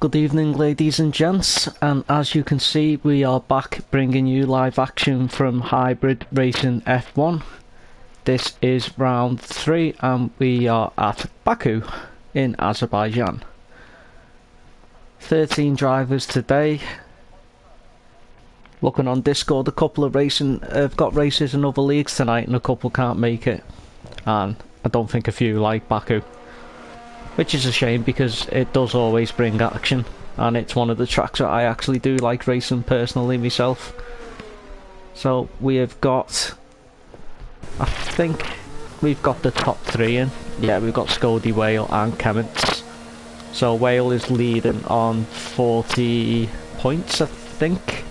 Good evening, ladies and gents, and as you can see, we are back bringing you live action from Hybrid Racing F1. This is round 3 and we are at Baku in Azerbaijan. 13 drivers today. Looking on Discord, a couple of have got races in other leagues tonight and a couple can't make it. And I don't think a few like Baku. Which is a shame because it does always bring action, and it's one of the tracks that I actually do like racing personally myself. So we have got, I think we've got the top 3 in. Yeah, we've got Scody, Whale and Kemmets. So Whale is leading on 40 points, I think,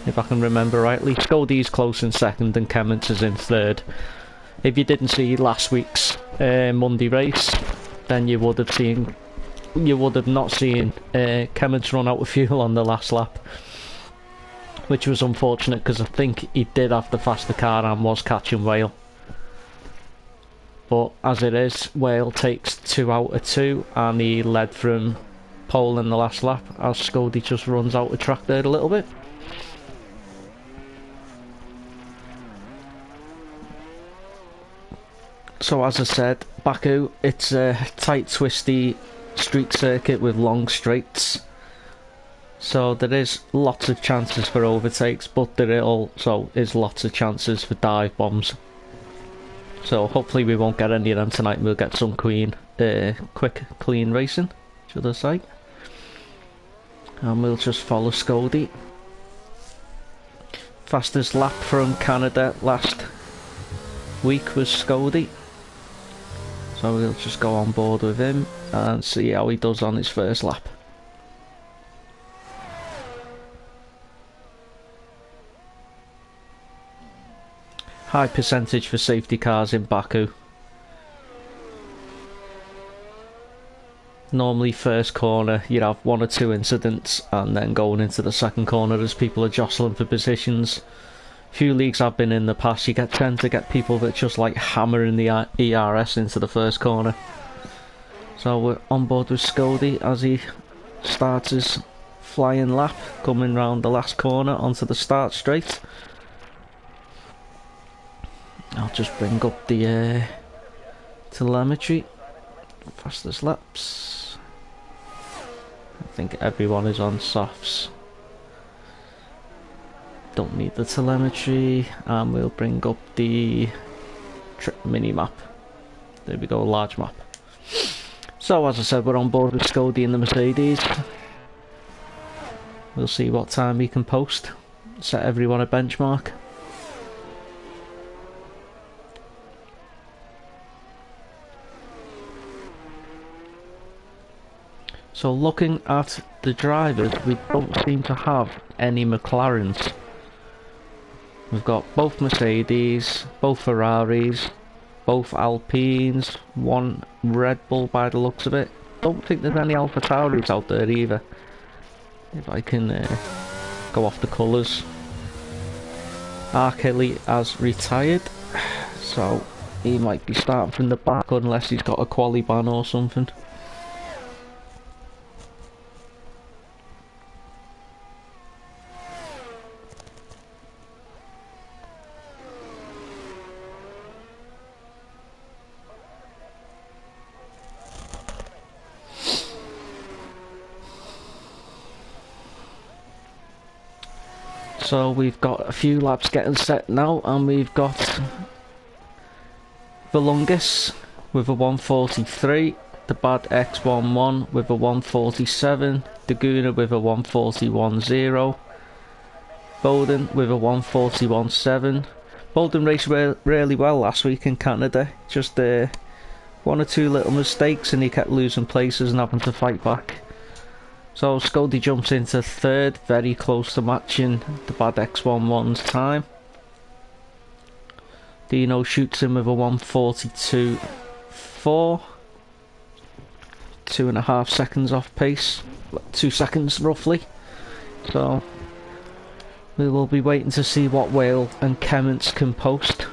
if I can remember rightly. Scody's close in second and Kemmets is in third. If you didn't see last week's Monday race, then you would have not seen Kemmets run out of fuel on the last lap, which was unfortunate because I think he did have the faster car and was catching Whale. But as it is, Whale takes 2 out of 2 and he led from pole in the last lap as Scody just runs out of track there a little bit. So as I said, Baku, it's a tight, twisty street circuit with long straights. So there is lots of chances for overtakes, but there also is lots of chances for dive bombs. So hopefully we won't get any of them tonight and we'll get some quick, clean racing, should I say. And we'll just follow Scody. Fastest lap from Canada last week was Scody. So we'll just go on board with him and see how he does on his first lap. High percentage for safety cars in Baku. Normally first corner you'd have 1 or 2 incidents, and then going into the second corner as people are jostling for positions. Few leagues I've been in the past, you tend to get people that just like hammering the ERS into the first corner. So we're on board with Scody as he starts his flying lap, coming round the last corner onto the start straight. I'll just bring up the telemetry. Fastest laps. I think everyone is on softs. Don't need the telemetry, and we'll bring up the mini map. There we go, large map. So as I said, we're on board with Scody in the Mercedes. We'll see what time we can post. Set everyone a benchmark. So looking at the drivers, we don't seem to have any McLarens. We've got both Mercedes, both Ferraris, both Alpines, 1 Red Bull by the looks of it. Don't think there's any Alpha Tauris out there either. If I can go off the colours. Kelly has retired, so he might be starting from the back unless he's got a quali ban or something. So we've got a few laps getting set now, and we've got Volungus with a 143, the Bad X11 with a 147, Daguna with a 141.0, Bowden with a 141.7. Bowden raced really well last week in Canada, just 1 or 2 little mistakes and he kept losing places and having to fight back. So Scody jumps into third, very close to matching the bad X11's time. Dino shoots him with a 1:42.4. 2.5 seconds off pace. 2 seconds roughly. So we will be waiting to see what Whale and Kemments can post,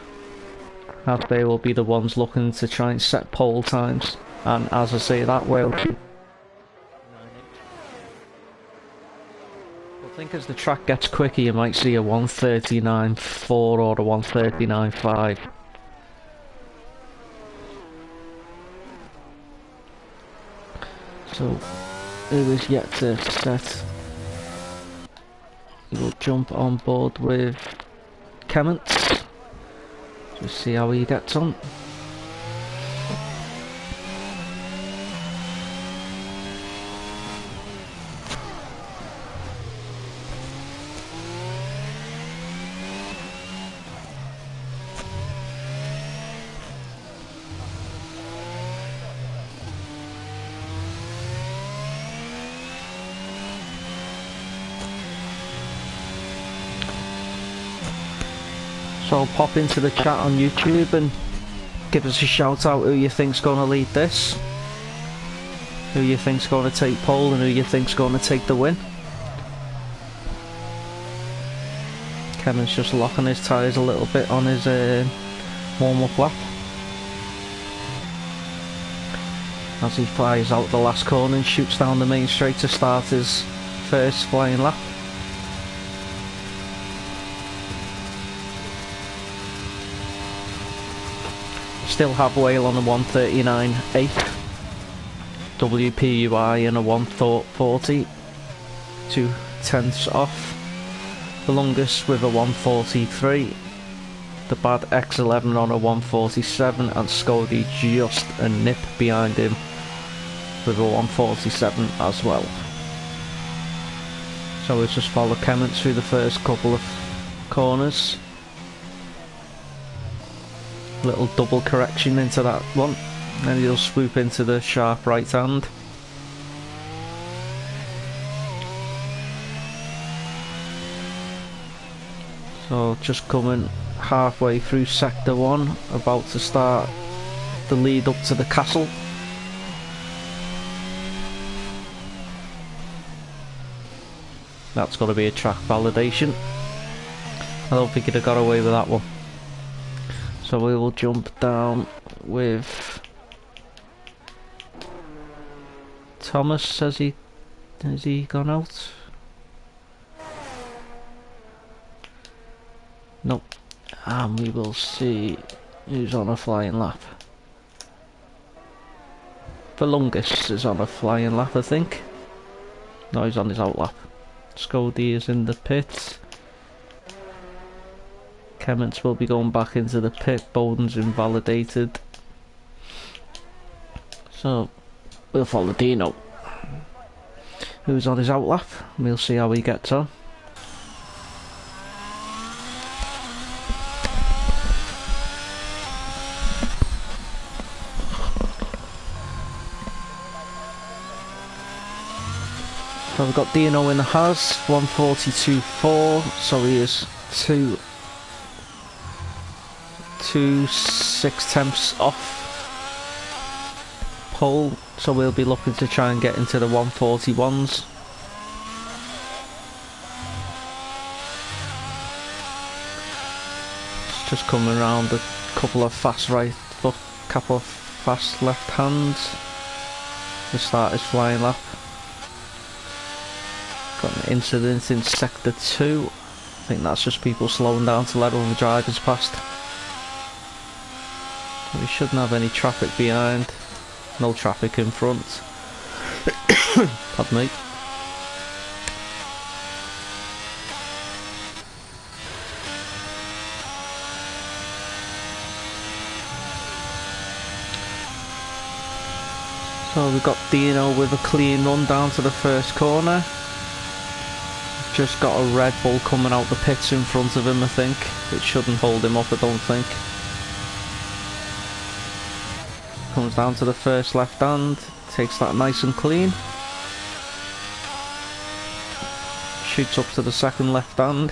as they will be the ones looking to try and set pole times. And as I say that, Whale, I think as the track gets quicker you might see a 1:39.4 or a 1:39.5. So who is yet to set? He will jump on board with Kemments. Just see how he gets on. So pop into the chat on YouTube and give us a shout out who you think's going to lead this, who you think's going to take pole, and who you think's going to take the win. Kevin's just locking his tyres a little bit on his warm-up lap as he flies out the last corner and shoots down the main straight to start his first flying lap. Still have Whale on a 1:39.8, WPUI in a 1:40, 2/10 off, the longest with a 1:43, the bad X11 on a 1:47, and Scody just a nip behind him with a 1:47 as well. So we'll just follow Kemments through the first couple of corners. Little double correction into that one, then he'll swoop into the sharp right hand. So just coming halfway through sector 1, about to start the lead up to the castle. That's got to be a track validation. I don't think he'd have got away with that one. So we will jump down with Thomas. Has he gone out? Nope. And we will see who's on a flying lap. The longest is on a flying lap, I think. No, he's on his out lap. Scody is in the pit. Kemments will be going back into the pit. Bowden's invalidated. So we'll follow Dino, who's on his out lap. We'll see how he gets on. So we've got Dino in the Haas, 1:42.4, so he is 2.6 off pole, so we'll be looking to try and get into the 1:41s. It's just coming around a couple of fast right foot, couple of fast left hands to start his flying lap. Got an incident in sector 2. I think that's just people slowing down to let other drivers past. We shouldn't have any traffic behind, no traffic in front. Pardon me. So we've got Dino with a clean run down to the first corner. Just got a Red Bull coming out the pits in front of him, I think. It shouldn't hold him up, I don't think. Comes down to the first left hand, takes that nice and clean. shoots up to the second left hand.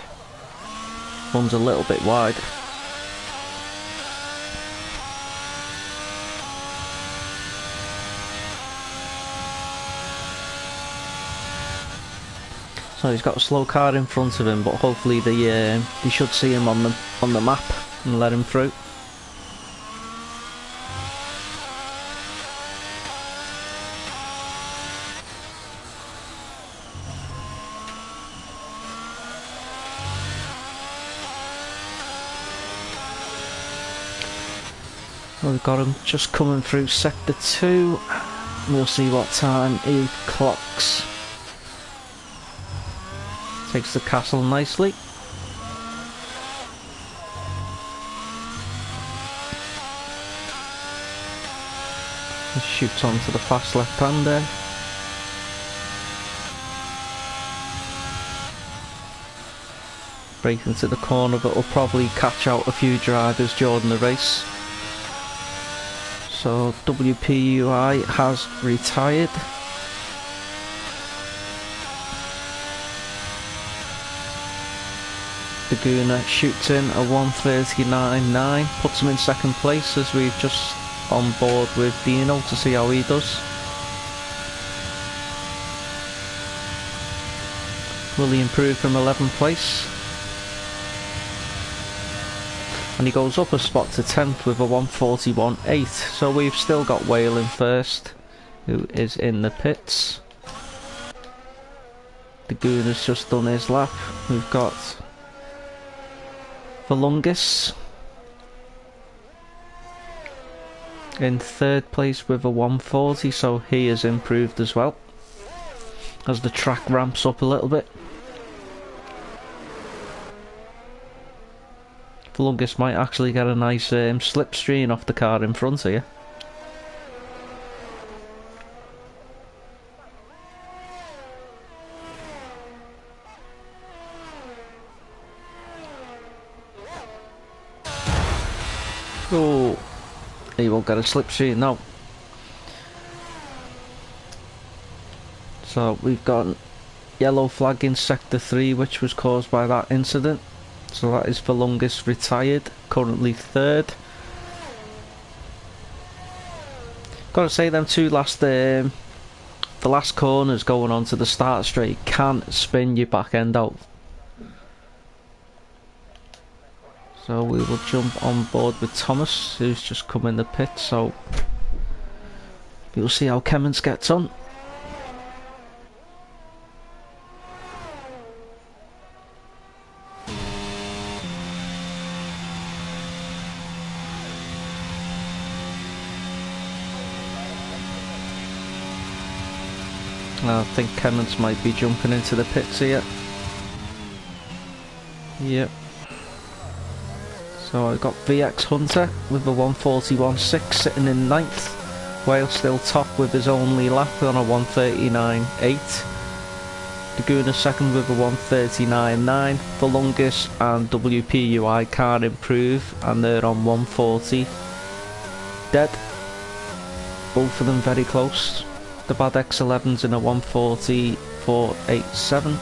Runs a little bit wide. So he's got a slow car in front of him, but hopefully they should see him on the map and let him through. Well, we've got him just coming through sector 2. We'll see what time he clocks. Takes the castle nicely. He shoots onto the fast left-hander. Break into the corner, but will probably catch out a few drivers during the race. So WPUI has retired. The Gooner shoots in a 1:39.9, puts him in second place as we've just on board with Dino to see how he does. Will he improve from 11th place? And he goes up a spot to 10th with a 1:41.8. So we've still got Whale in first, who is in the pits. The Gooner's just done his lap. We've got Volungus in third place with a 1:40, so he has improved as well as the track ramps up a little bit. Volungus might actually get a nice slipstream off the car in front of you. Oh, he won't get a slipstream now. So we've got yellow flag in sector 3, which was caused by that incident. So that is Volungus retired, currently third. Gotta say, them two last the last corners going on to the start straight can spin your back end out. So we will jump on board with Thomas, who's just come in the pit. So we'll see how Kemmons gets on. I think Kemmons might be jumping into the pits here. Yep. So I've got VX Hunter with a 1:41.6 sitting in 9th. Whale still top with his only lap on a 1:39.8. The Gooner second with a 1:39.9. Volungus and WPUI can't improve and they're on 1:40. Dead. Both of them very close. The Bad X11's in a 1:44.87.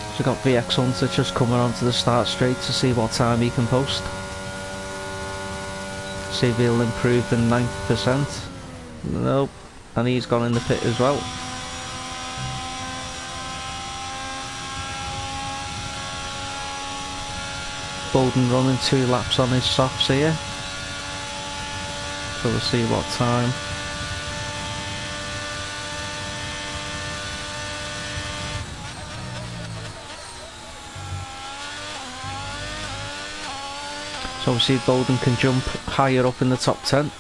So we've got VX Hunter just coming onto the start straight to see what time he can post. See if he'll improve in 9%. Nope. And he's gone in the pit as well. Bowden running 2 laps on his softs here. So we'll see what time. So obviously Bowden can jump higher up in the top 10.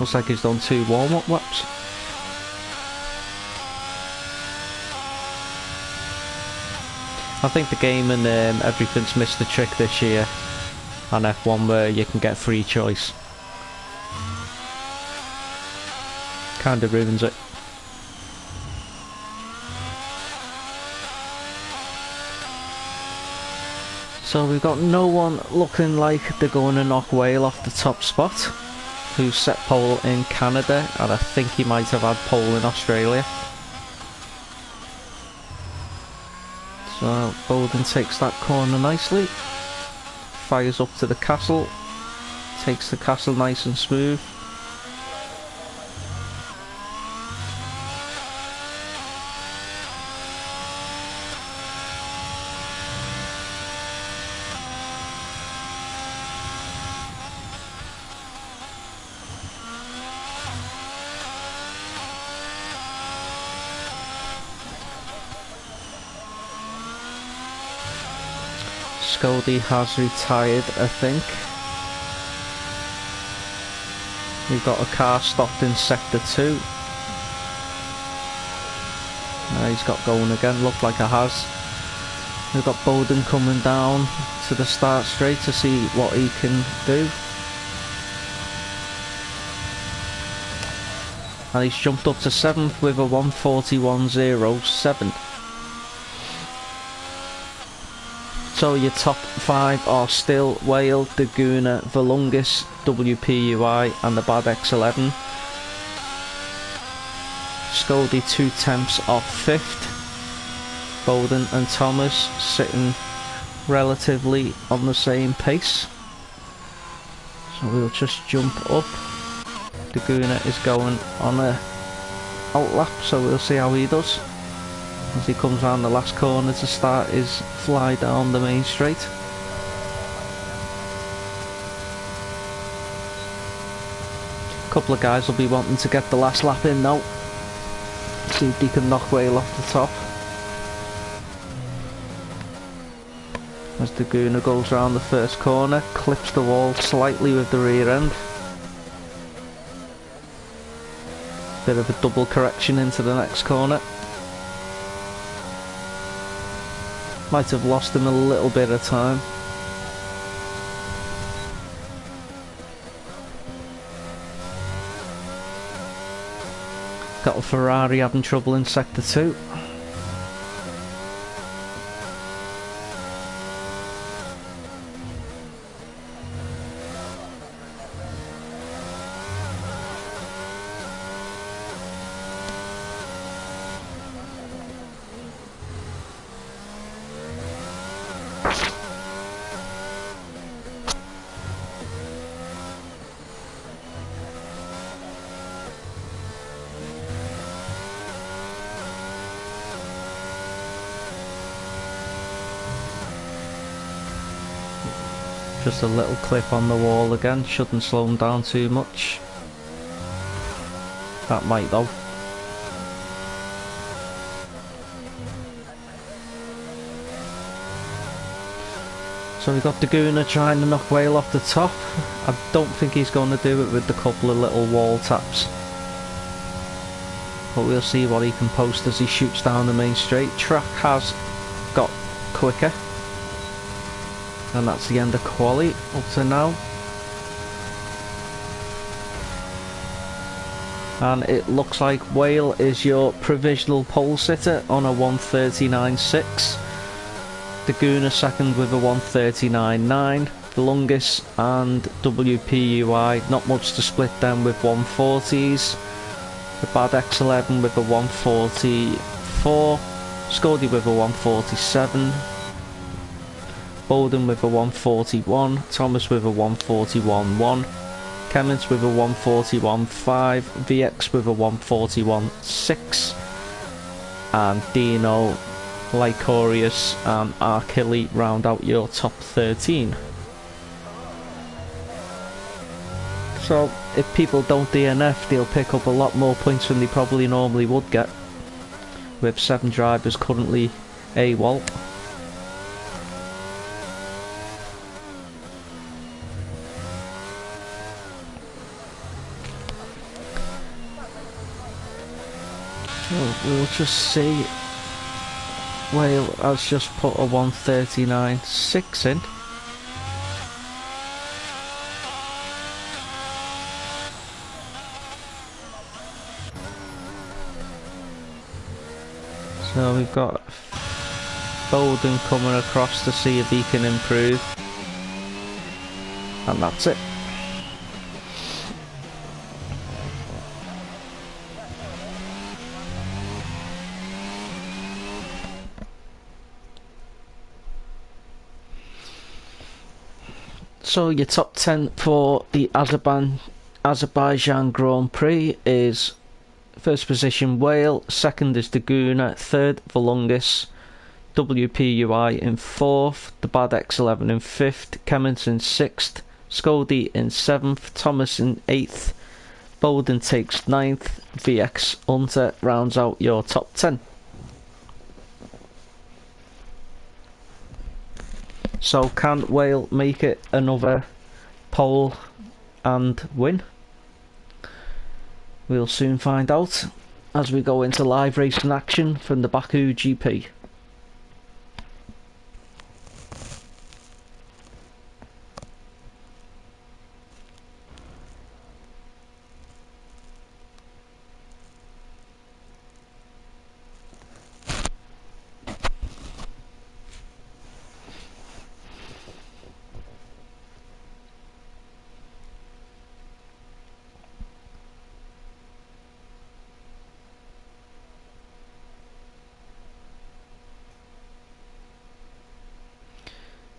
Looks like he's done 2 warm-up laps. I think the game and everything's missed the trick this year on F1 where you can get free choice. Kinda ruins it. So we've got no one looking like they're going to knock Whale off the top spot, who set pole in Canada, and I think he might have had pole in Australia. So Bowden takes that corner nicely, fires up to the castle, takes the castle nice and smooth. Scody has retired, I think. We've got a car stopped in sector 2. He's got going again, looked like a has. We've got Bowden coming down to the start straight to see what he can do. And he's jumped up to 7th with a 1:41.07. So your top 5 are still Whale, Daguna, Volungus, WPUI and the Bad X11. Scody 2/10 off 5th. Bowden and Thomas sitting relatively on the same pace. So we'll just jump up. Daguna is going on a outlap, so we'll see how he does as he comes round the last corner to start his fly down the main straight. A couple of guys will be wanting to get the last lap in now, see if they can knock Whale off the top. As Daguna goes round the first corner, clips the wall slightly with the rear end. Bit of a double correction into the next corner. Might have lost him a little bit of time. Got a Ferrari having trouble in sector 2. Just a little clip on the wall again, shouldn't slow him down too much. That might though. So we've got Daguna trying to knock Whale off the top. I don't think he's going to do it with the couple of little wall taps. But we'll see what he can post as he shoots down the main straight. Track has got quicker. And that's the end of quali up to now. And it looks like Whale is your provisional pole sitter on a 1:39.6. Daguna second with a 1:39.9. Volungus and WPUI, not much to split them with 140s. The Bad X11 with a 1:44. Scody with a 1:47. Bowden with a 1:41, Thomas with a 1:41.1, Clements with a 1:41.5, VX with a 1:41.6, and Dino, Lycorius and Arkilly round out your top 13. So if people don't DNF, they'll pick up a lot more points than they probably normally would get, with 7 drivers currently AWOL. We'll just see. Whale has just put a 1:39.6 in. So we've got Bowden coming across to see if he can improve. And that's it. So your top 10 for the Azerbaijan Grand Prix is first position Whale, second is Daguna, third Volungus, WPUI in fourth, the Bad X11 in fifth, Kemmins in sixth, Scody in seventh, Thomas in eighth, Bowden takes ninth, VX Hunter rounds out your top 10. So can Whale make it another pole and win? We'll soon find out as we go into live racing action from the Baku GP.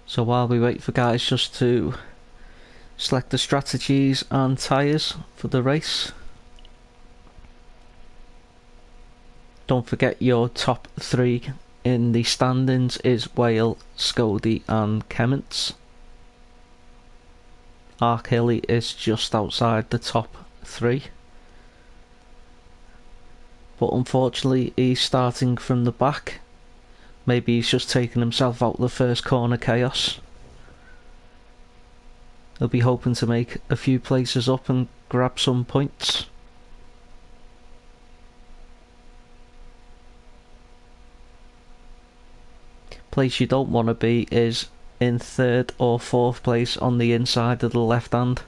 So while we wait for guys just to select the strategies and tyres for the race, don't forget your top 3 in the standings is Whale, Scody and Kemmins. Arkilly is just outside the top 3. But unfortunately he's starting from the back. Maybe he's just taken himself out of the first corner chaos. He'll be hoping to make a few places up and grab some points. Place you don't want to be is in third or fourth place on the inside of the left hand.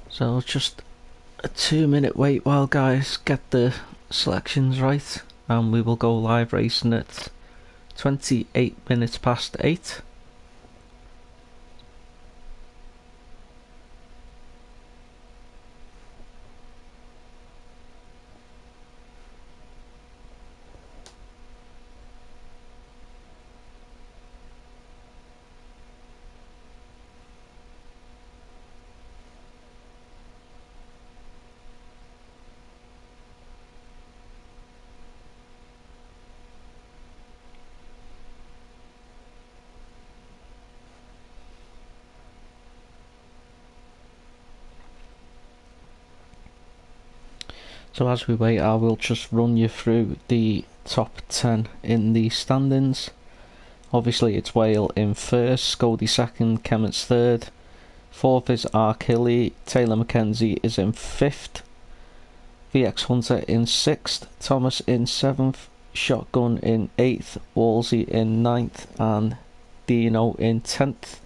So just a 2-minute wait while guys get the selections right, and we will go live racing at 28 minutes past 8. So as we wait, I will just run you through the top 10 in the standings. Obviously it's Whale in first, Scody second, Kemmins third, fourth is Arkilly, Taylor McKenzie is in fifth, VX Hunter in sixth, Thomas in seventh, Shotgun in eighth, Wolsey in ninth and Dino in 10th.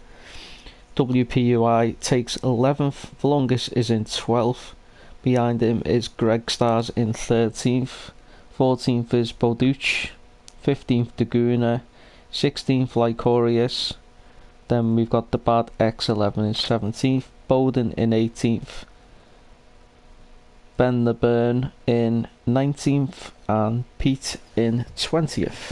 WPUI takes 11th, Volungus is in 12th. Behind him is Greg Stars in 13th, 14th is Boduch, 15th Daguna, 16th Lycorius. Then we've got the bad X11 in 17th, Bowden in 18th, Ben the Burn in 19th, and Pete in 20th.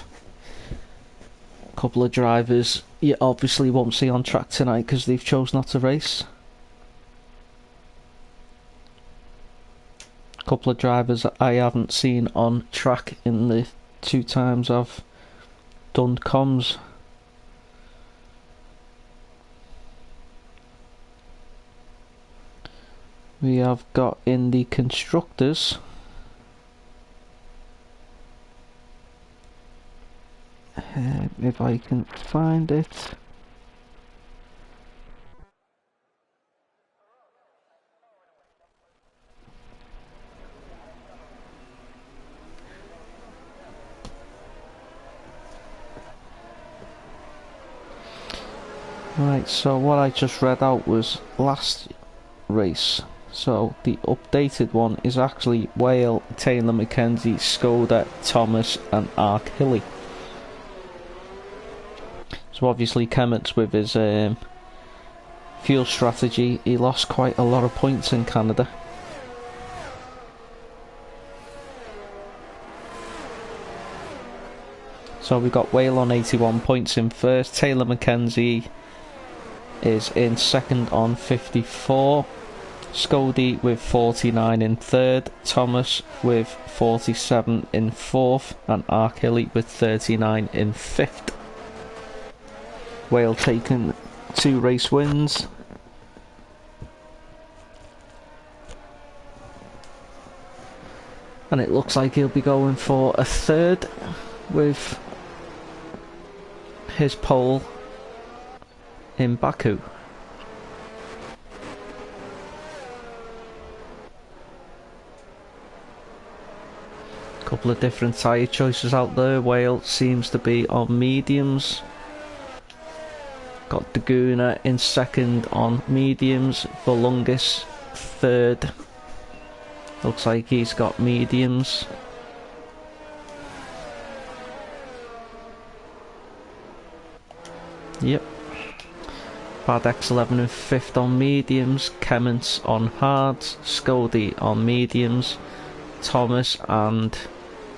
A couple of drivers you obviously won't see on track tonight because they've chose not to race. A couple of drivers that I haven't seen on track in the 2 times I've done comms. We have got in the constructors if I can find it. Right, so what I just read out was last race. So the updated one is actually Whale, Taylor McKenzie, Skoda, Thomas and Ark Hilly. So obviously Kemmets with his fuel strategy, he lost quite a lot of points in Canada. So we got Whale on 81 points in first, Taylor McKenzie is in second on 54, Scody with 49 in third, Thomas with 47 in fourth, and Ark Hilly with 39 in fifth. Whale taking 2 race wins. And it looks like he'll be going for a third with his pole in Baku. Couple of different tyre choices out there. Whale seems to be on mediums. Got Daguna in second on mediums. Volungus third. Looks like he's got mediums. Yep. Bad X11 in fifth on mediums. Kemmets on hards. Scody on mediums. Thomas and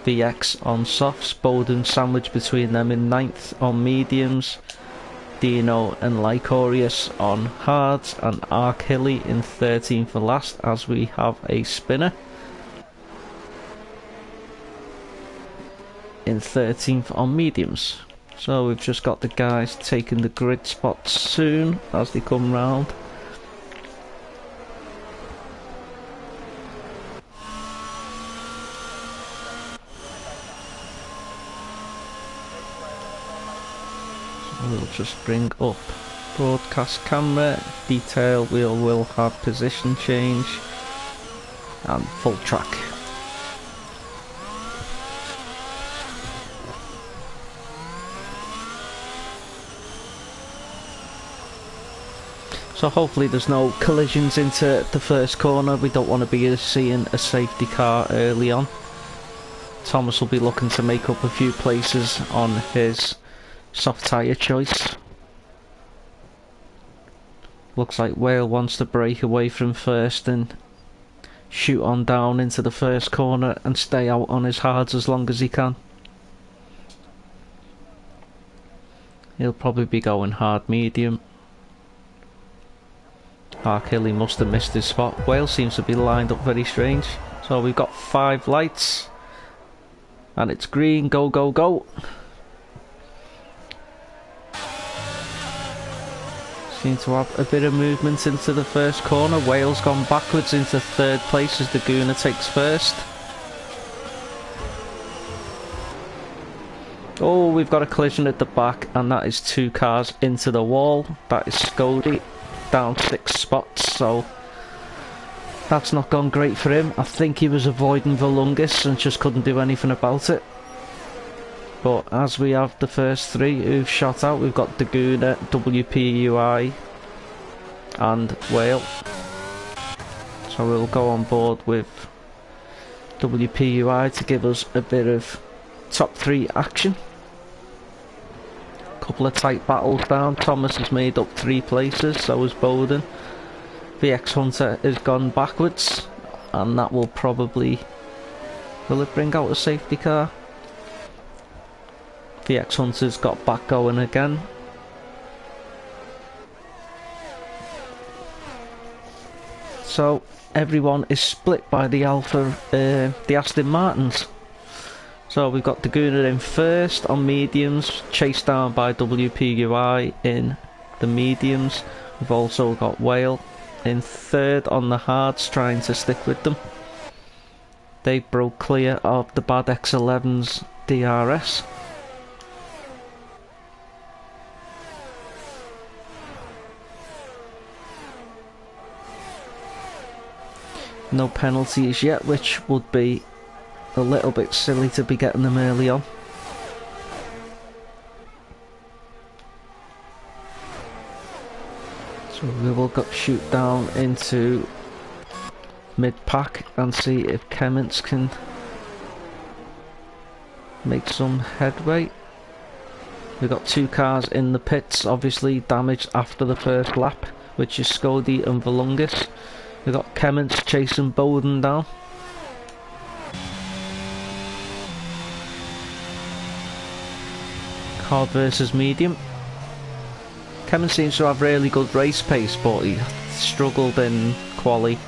VX on softs. Bowden sandwiched between them in ninth on mediums. Dino and Lycorius on hards, and Ark Hilly in 13th for last as we have a spinner in 13th on mediums. So we've just got the guys taking the grid spots soon as they come round. We'll just bring up broadcast camera, detail wheel will have position change and full track. So hopefully there's no collisions into the first corner. We don't want to be seeing a safety car early on. Thomas will be looking to make up a few places on his soft tyre choice. Looks like Whale wants to break away from first and shoot on down into the first corner and stay out on his hards as long as he can. He'll probably be going hard medium. Ark Hilly must have missed his spot. Whale seems to be lined up very strange. So we've got 5 lights and it's green. Go, go, go. Seem to have a bit of movement into the first corner. Whale's gone backwards into third place as Daguna takes first. Oh, we've got a collision at the back and that is 2 cars into the wall. That is Scody down 6 spots, so that's not gone great for him. I think he was avoiding Volungus and just couldn't do anything about it. But as we have the first 3 who've shot out, we've got Daguna, WPUI and Whale. So we'll go on board with WPUI to give us a bit of top 3 action. Couple of tight battles down. Thomas has made up 3 places, so has Bowden. VX Hunter has gone backwards, and that will probably... will it bring out a safety car? VX Hunter's got back going again. So everyone is split by the the Aston Martins. So we've got Daguna in first on mediums, chased down by WPUI in the mediums. We've also got Whale in third on the hards, trying to stick with them. They broke clear of the bad X11's DRS. No penalties yet, which would be a little bit silly to be getting them early on. So we will shoot down into mid-pack and see if Kemmins can make some headway. We've got 2 cars in the pits, obviously damaged after the first lap, which is Scody and Volungus. We've got Kemmins chasing Bowden down. Hard versus medium. Kemmins seems to have really good race pace, but he struggled in quali.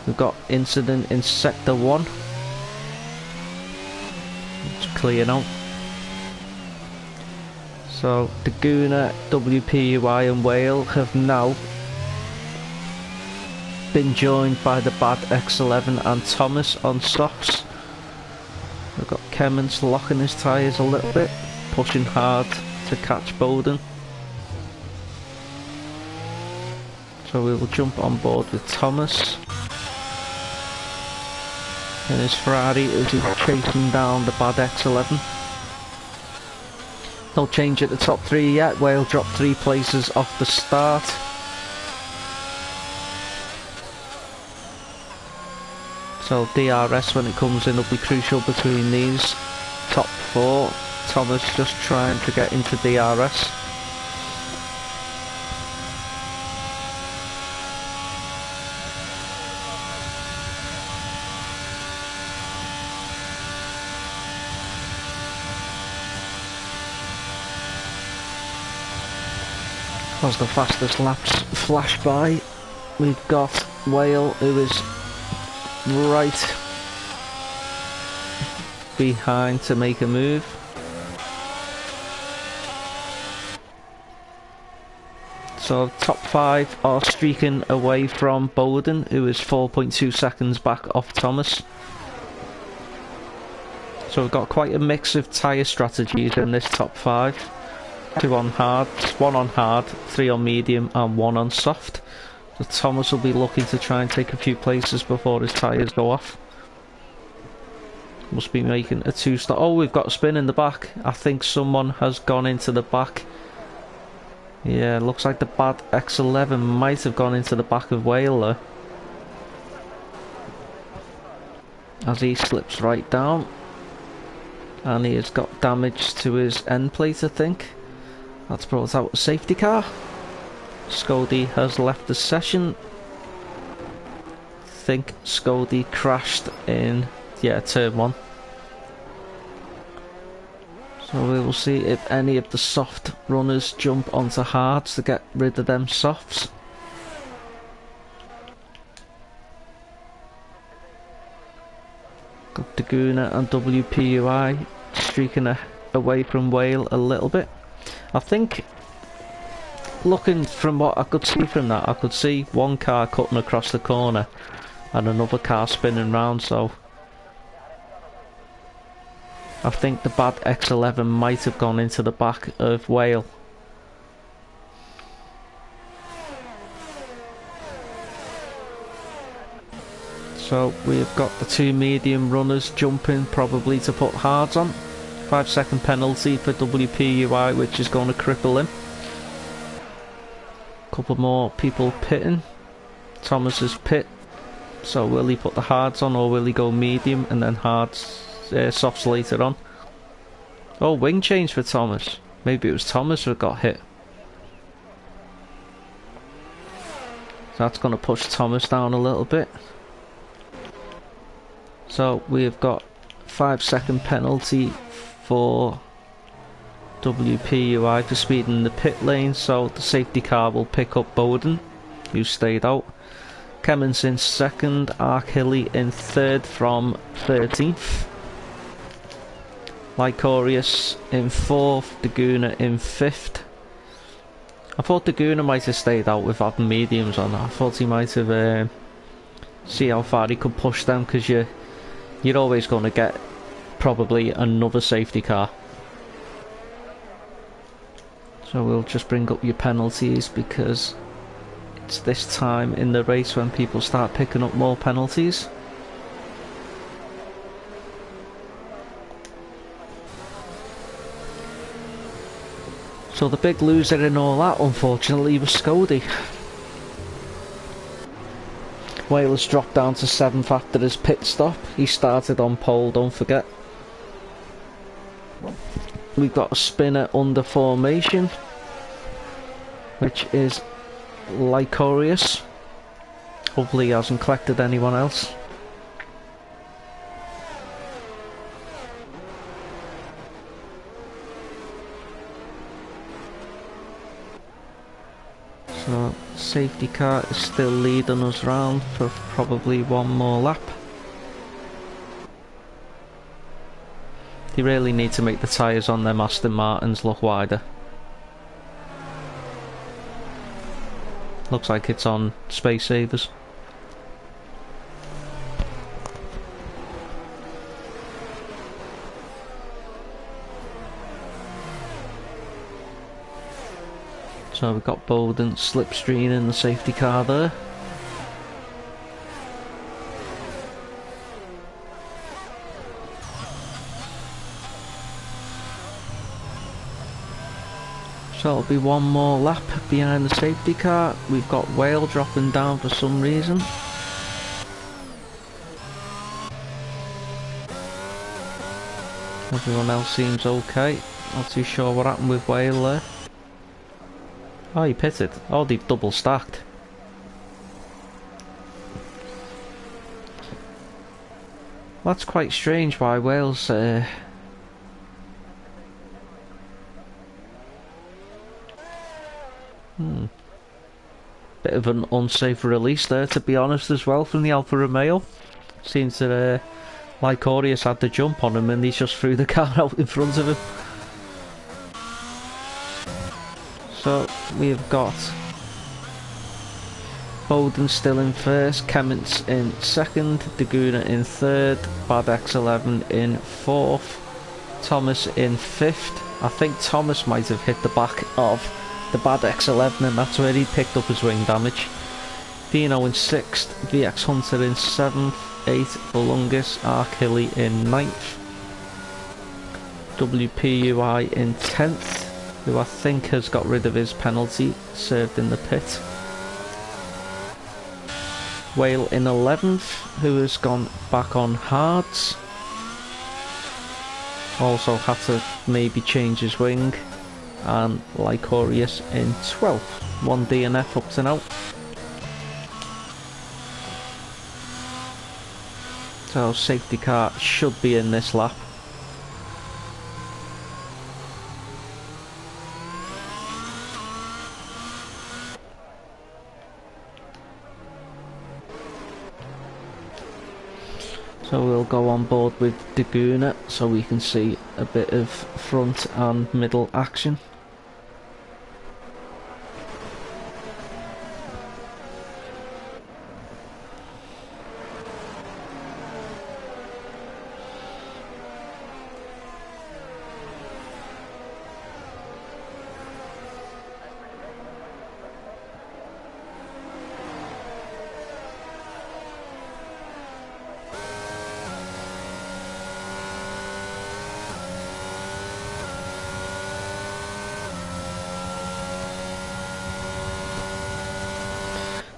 We've got incident in sector 1. It's clear now. So Daguna, WPUI and Whale have now been joined by the bad X11 and Thomas on softs. We've got Kemmins locking his tyres a little bit, pushing hard to catch Bowden. So we will jump on board with Thomas in his Ferrari as he's chasing down the bad X11. No change at the top 3 yet. Whale dropped 3 places off the start. So DRS when it comes in will be crucial between these top 4. Thomas just trying to get into DRS. As the fastest laps flash by, we've got Whale, who is right behind to make a move. So top 5 are streaking away from Bowden, who is 4.2 seconds back off Thomas. So we've got quite a mix of tyre strategies in this top 5. 2 on hard, 1 on hard, 3 on medium and 1 on soft. So Thomas will be looking to try and take a few places before his tyres go off. Must be making a 2-stop. Oh, we've got a spin in the back. I think someone has gone into the back. Yeah, looks like the bad X11 might have gone into the back of Whale there, as he slips right down. And he has got damage to his end plate, I think. That's brought out a safety car. Scody has left the session. I think Scody crashed in, yeah, turn 1. So we will see if any of the soft runners jump onto hards to get rid of them softs. Got Daguna and WPUI streaking away from Whale a little bit. I think, looking from what I could see from that, I could see one car cutting across the corner and another car spinning round, so I think the bad X11 might have gone into the back of Whale. So we've got the 2 medium runners jumping probably to put hards on. 5-second penalty for WPUI, which is going to cripple him. Couple more people pitting. Thomas's pit. So will he put the hards on or will he go medium and then hards, softs later on? Oh, wing change for Thomas. Maybe it was Thomas that got hit. So that's going to push Thomas down a little bit. So we have got 5-second penalty for WPUI for speeding the pit lane. So the safety car will pick up Bowden, who stayed out. Kemmins in second, Arkilly in third from 13th. Lycorius in fourth, Daguna in fifth. I thought Daguna might have stayed out with having mediums on. I thought he might have see how far he could push them, because you're always going to get probably another safety car. So we'll just bring up your penalties, because it's this time in the race when people start picking up more penalties. So the big loser in all that, unfortunately, was Scody. Wales dropped down to 7th after his pit stop. He started on pole, don't forget. We've got a spinner under formation, which is Lycorius. Hopefully he hasn't collected anyone else. So safety car is still leading us round for probably one more lap. They really need to make the tyres on them Aston Martins look wider. Looks like it's on Space Savers. So we've got Bowden slipstream in the safety car there. So it'll be one more lap behind the safety car. We've got Whale dropping down for some reason. Everyone else seems okay. Not too sure what happened with Whale there. Oh, he pitted. Oh, they've double stacked. That's quite strange why Wales bit of an unsafe release there, to be honest, as well, from the Alfa Romeo. Seems that Lycorius had the jump on him and he just threw the car out in front of him. So we've got Bowden still in first, Kemmins in second, Daguna in third, Bad X11 in fourth, Thomas in fifth. I think Thomas might have hit the back of the Bad X11 and that's where he picked up his wing damage. Dino in sixth, VX Hunter in seventh, 8th Bolungus, Arkilly in 9th, WPUI in 10th. Who I think has got rid of his penalty served in the pit. Whale in 11th, who has gone back on hards. Also had to maybe change his wing. And Lycorius in 12th. 1 DNF up to now. So safety car should be in this lap. So we'll go on board with Daguna so we can see a bit of front and middle action.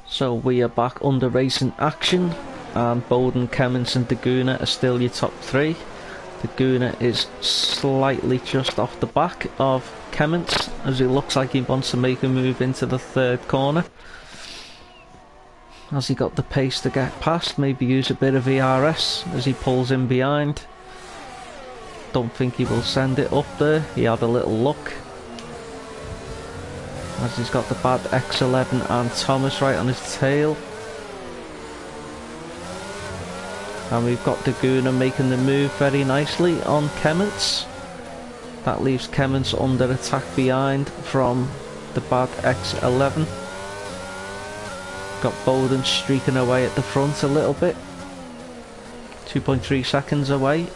So we are back under racing action, and Bowden, Kemmins and Daguna are still your top three. Laguna is slightly just off the back of Kemments, as it looks like he wants to make a move into the third corner. Has he got the pace to get past? Maybe use a bit of ERS as he pulls in behind. Don't think he will send it up there. He had a little look. As he's got the bad X11 and Thomas right on his tail. And we've got Laguna making the move very nicely on Kemments. That leaves Kemments under attack behind from the bad X11. Got Bowden streaking away at the front a little bit. 2.3 seconds away.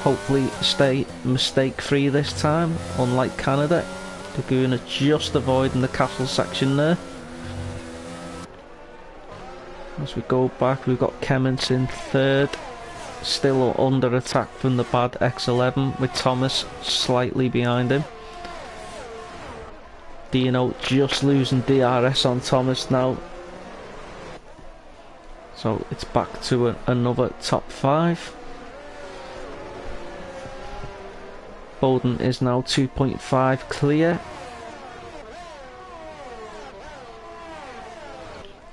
Hopefully stay mistake free this time, unlike Canada. Laguna just avoiding the castle section there. As we go back, we've got Kemments in third, still under attack from the bad X11 with Thomas slightly behind him. Dino just losing DRS on Thomas now. So it's back to another top 5. Bowden is now 2.5 clear.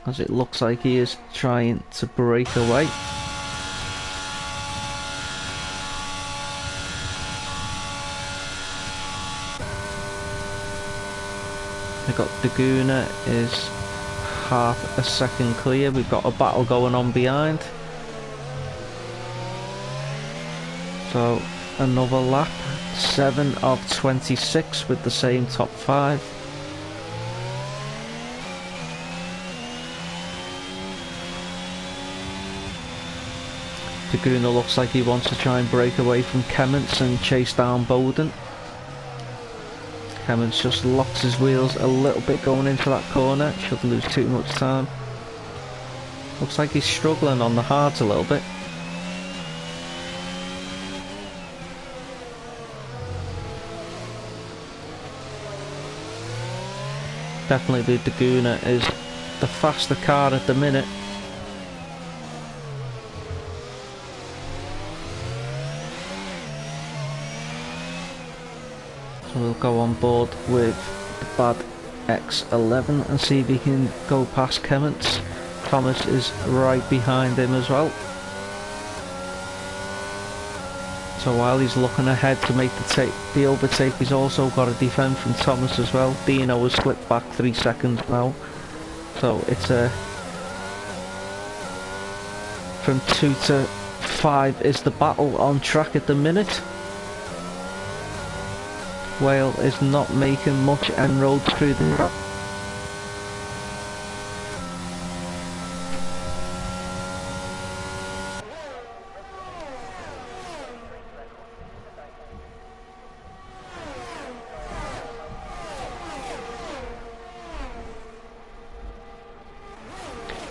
As it looks like he is trying to break away. We got Laguna is half a second clear. We've got a battle going on behind. So another lap. 7 of 26 with the same top 5. Laguna looks like he wants to try and break away from Kemments and chase down Bowden. Kemments just locks his wheels a little bit going into that corner. Shouldn't lose too much time. Looks like he's struggling on the hards a little bit. Definitely the Laguna is the faster car at the minute. So we'll go on board with the bad X11 and see if he can go past Kemments. Thomas is right behind him as well. So while he's looking ahead to make the overtake, he's also got to defend from Thomas as well. Dino has slipped back 3 seconds now. So it's from 2 to 5 is the battle on track at the minute. Whale is not making much inroads through the track.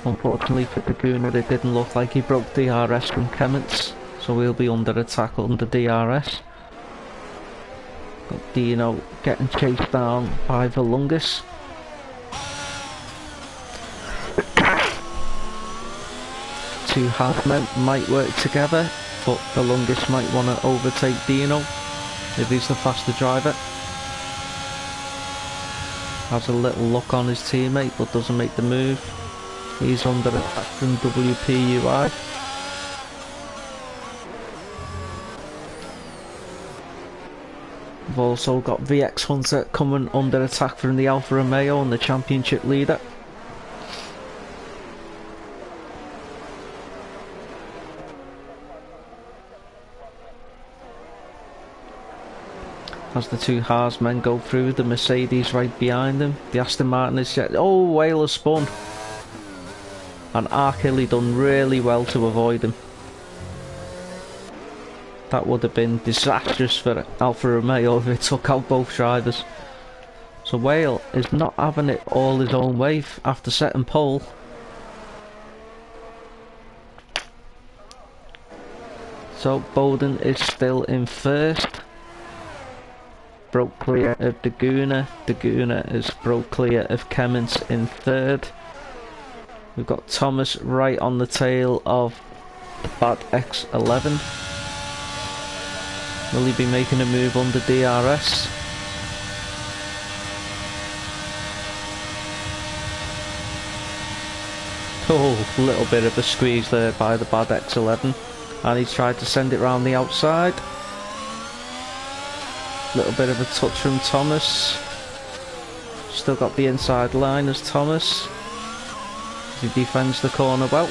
Unfortunately for Laguna, it didn't look like he broke DRS from Kemments, so we'll be under attack under DRS. Got Dino getting chased down by Valungus. Two half-men might work together, but Valungus might want to overtake Dino if he's the faster driver. Has a little look on his teammate but doesn't make the move. He's under attack from WPUI. We've also got VX Hunter coming under attack from the Alfa Romeo and the championship leader. As the two Haas men go through, the Mercedes right behind them. The Aston Martin is set. Oh, Whale has spun. And Arkilly done really well to avoid him. That would have been disastrous for Alfa Romeo if it took out both drivers. So Whale is not having it all his own way after setting pole. So Bowden is still in first. Broke clear of Laguna. Laguna is broke clear of Kemments in third. We've got Thomas right on the tail of the bad X11. Will he be making a move under DRS? Oh, a little bit of a squeeze there by the bad X11, and he's tried to send it round the outside. Little bit of a touch from Thomas. Still got the inside line as Thomas. He defends the corner well.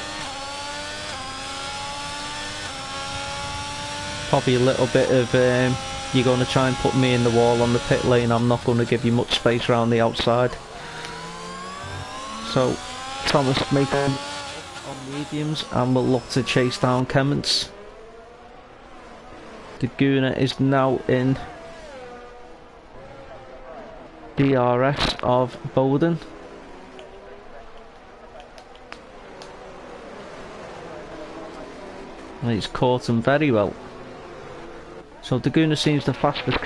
Probably a little bit of you're going to try and put me in the wall on the pit lane, I'm not going to give you much space around the outside. So Thomas making on mediums and will look to chase down Kemmons. The Gooner is now in DRS of Bowden. And he's caught him very well. So the Gooner seems the fastest.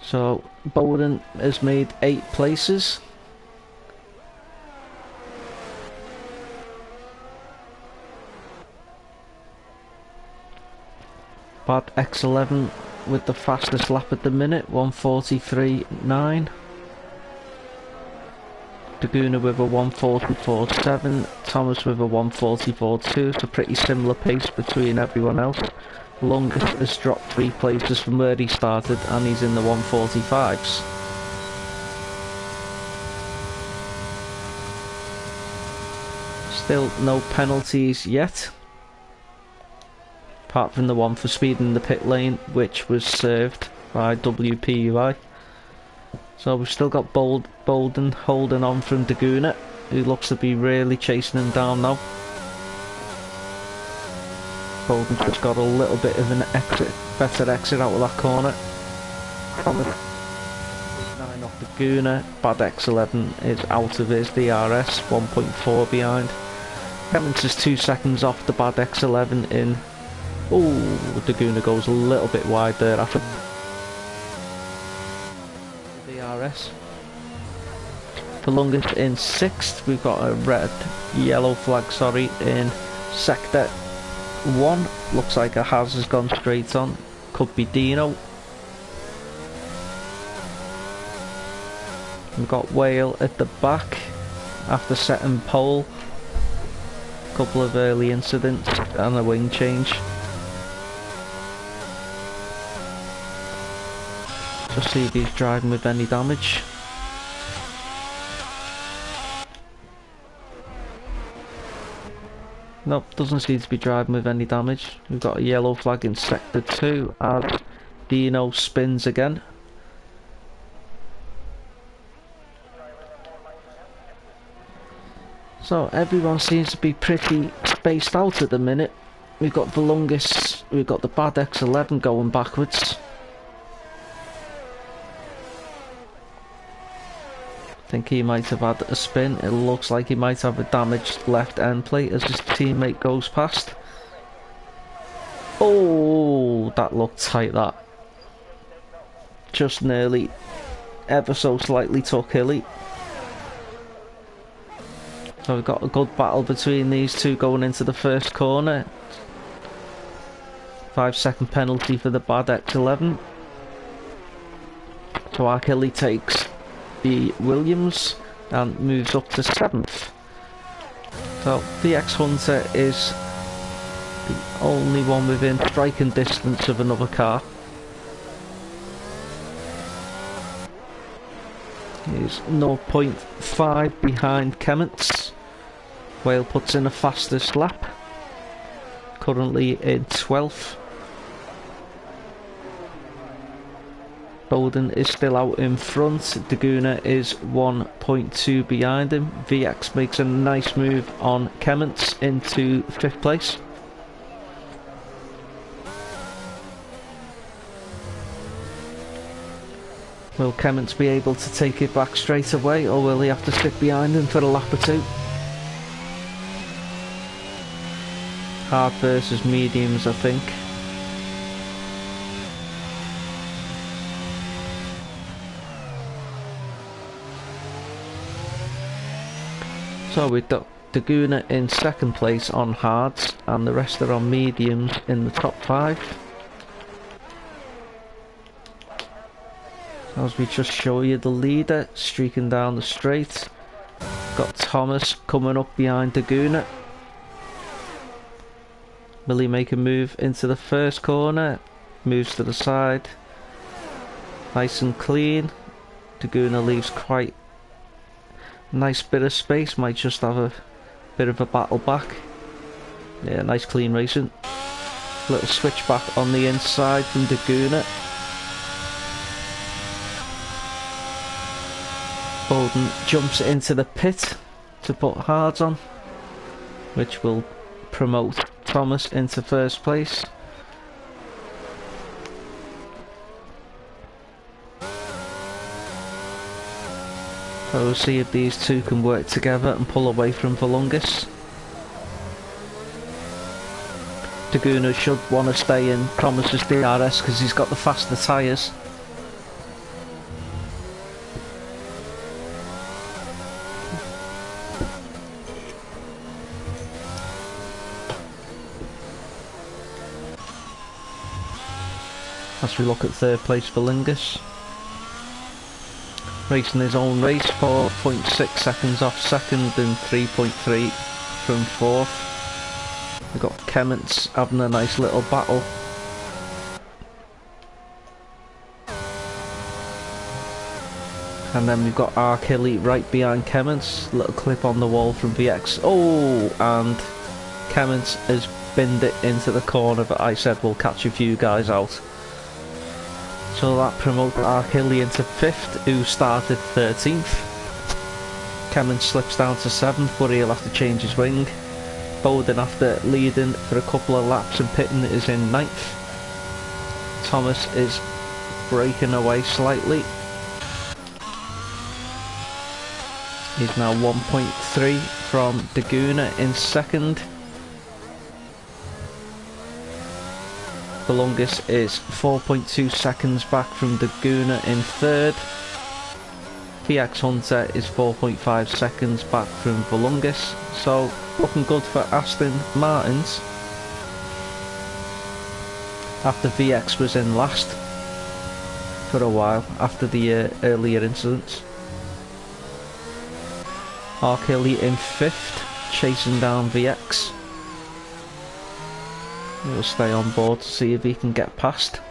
So Bowden has made 8 places. Bad X11 with the fastest lap at the minute, 1:43.9. Daguna with a 1:44.7. Thomas with a 1:44.2. So pretty similar pace between everyone else. Longest has dropped 3 places from where he started, and he's in the 1:45s. Still no penalties yet, apart from the one for speeding the pit lane, which was served by WPUI. So we've still got Bolden holding on from Daguna, who looks to be really chasing him down now. Bolden's just got a little bit of an exit, better exit out of that corner. 9 off Daguna, bad X11 is out of his DRS, 1.4 behind. Kemmons is 2 seconds off the bad X11 in. Oh, Daguna goes a little bit wide there after DRS. For longest in 6th, we've got a yellow flag, sorry, in sector 1. Looks like a Haz has gone straight on. Could be Dino. We've got Whale at the back after setting pole. Couple of early incidents and a wing change. Just see if he's driving with any damage. Nope, doesn't seem to be driving with any damage. We've got a yellow flag in sector 2 as Dino spins again. So everyone seems to be pretty spaced out at the minute. We've got the longest, we've got the bad X11 going backwards. I think he might have had a spin. It looks like he might have a damaged left end plate as his teammate goes past. Oh, that looked tight, that. Just nearly, ever so slightly took Hilly. So we've got a good battle between these two going into the first corner. 5-second penalty for the bad X11. So Achilles takes the Williams and moves up to 7th. So the X-Hunter is the only one within striking distance of another car. He's 0.5 behind Kemmons. Whale puts in a fastest lap. Currently in 12th. Bowden is still out in front. Daguna is 1.2 behind him. VX makes a nice move on Kemmons into 5th place. Will Kemmons be able to take it back straight away, or will he have to stick behind him for a lap or two? Hard versus mediums, I think. So we've got Daguna in second place on hards, and the rest are on mediums in the top 5. As we just show you the leader streaking down the straight. Got Thomas coming up behind Daguna. Will he make a move into the first corner? Moves to the side. Nice and clean. Daguna leaves quite a nice bit of space. Might just have a bit of a battle back. Yeah, nice clean racing. Little switchback on the inside from Daguna. Bowden jumps into the pit to put hards on, which will promote Thomas into first place. So we'll see if these two can work together and pull away from Volungus. Daguna should want to stay in Thomas's DRS because he's got the faster tyres. As we look at third place for Lingus. Racing his own race, 4.6 seconds off second and 3.3 from fourth. We've got Kemments having a nice little battle. And then we've got Arkilly right behind Kemments. Little clip on the wall from VX. Oh, and Kemments has binned it into the corner, but I said we'll catch a few guys out. So that promotes Arkilly into 5th, who started 13th. Kemments slips down to 7th, but he'll have to change his wing. Bowden, after leading for a couple of laps and pitting, is in 9th. Thomas is breaking away slightly. He's now 1.3 from Daguna in 2nd. Volungus is 4.2 seconds back from Daguna in 3rd. VX Hunter is 4.5 seconds back from Volungus. So looking good for Aston Martins. After VX was in last for a while after the earlier incidents. Arkilly in 5th, chasing down VX. We'll stay on board to see if he can get past.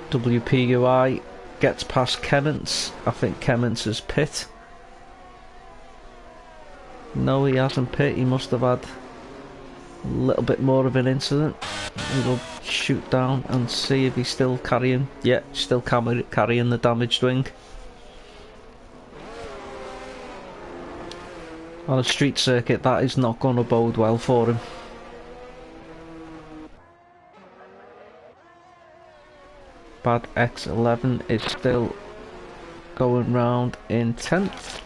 WPUI gets past Kemments. I think Kemments has pit. No, he hasn't pit. He must have had a little bit more of an incident. We'll shoot down and see if he's still carrying. Yeah, still carrying the damaged wing. On a street circuit, that is not going to bode well for him. Bad X11 is still going round in 10th.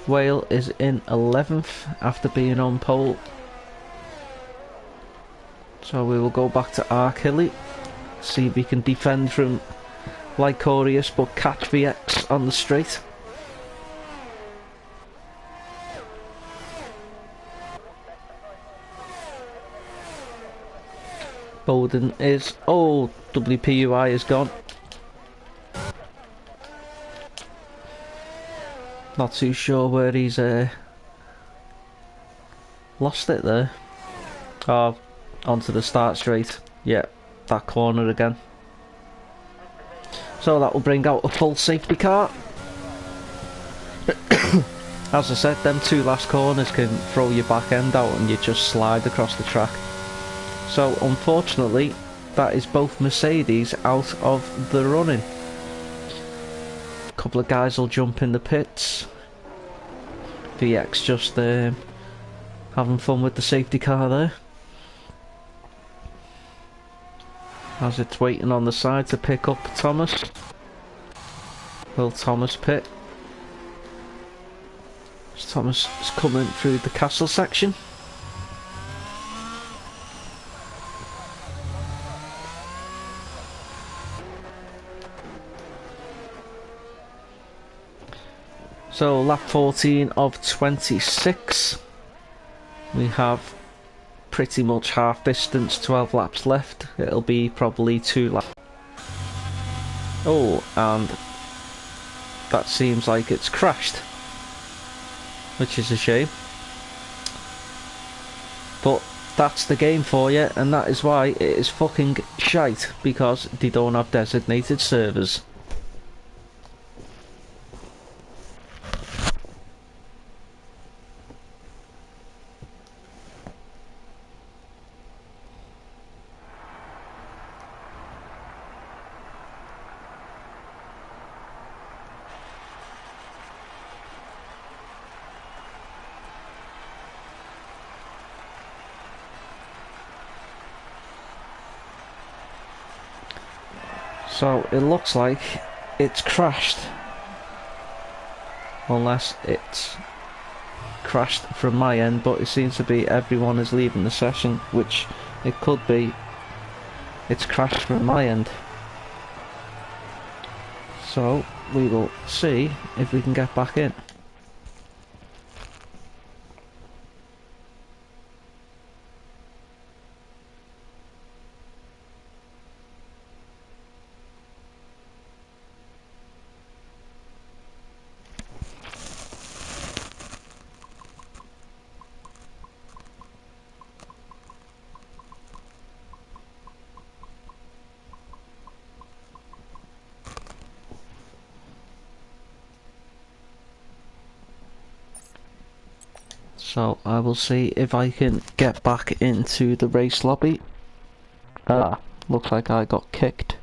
Whale is in 11th after being on pole. So we will go back to Arkilly, see if he can defend from Lycorius but catch VX on the straight. Bowden is... oh, WPUI is gone. Not too sure where he's lost it there. Oh, onto the start straight. Yeah, that corner again. So that will bring out a full safety car. As I said, them two last corners can throw your back end out and you just slide across the track. So unfortunately, that is both Mercedes out of the running. A couple of guys will jump in the pits. VX just having fun with the safety car there. As it's waiting on the side to pick up Thomas. Will Thomas pit? Thomas is coming through the castle section. So lap 14 of 26. We have pretty much half distance, 12 laps left. It'll be probably 2 laps. Oh, and that seems like it's crashed, which is a shame. But that's the game for you, and that is why it is fucking shite, because they don't have designated servers. So it looks like it's crashed, unless it's crashed from my end, but it seems to be everyone is leaving the session, which it could be it's crashed from my end. So we will see if we can get back in. So I will see if I can get back into the race lobby. Looks like I got kicked.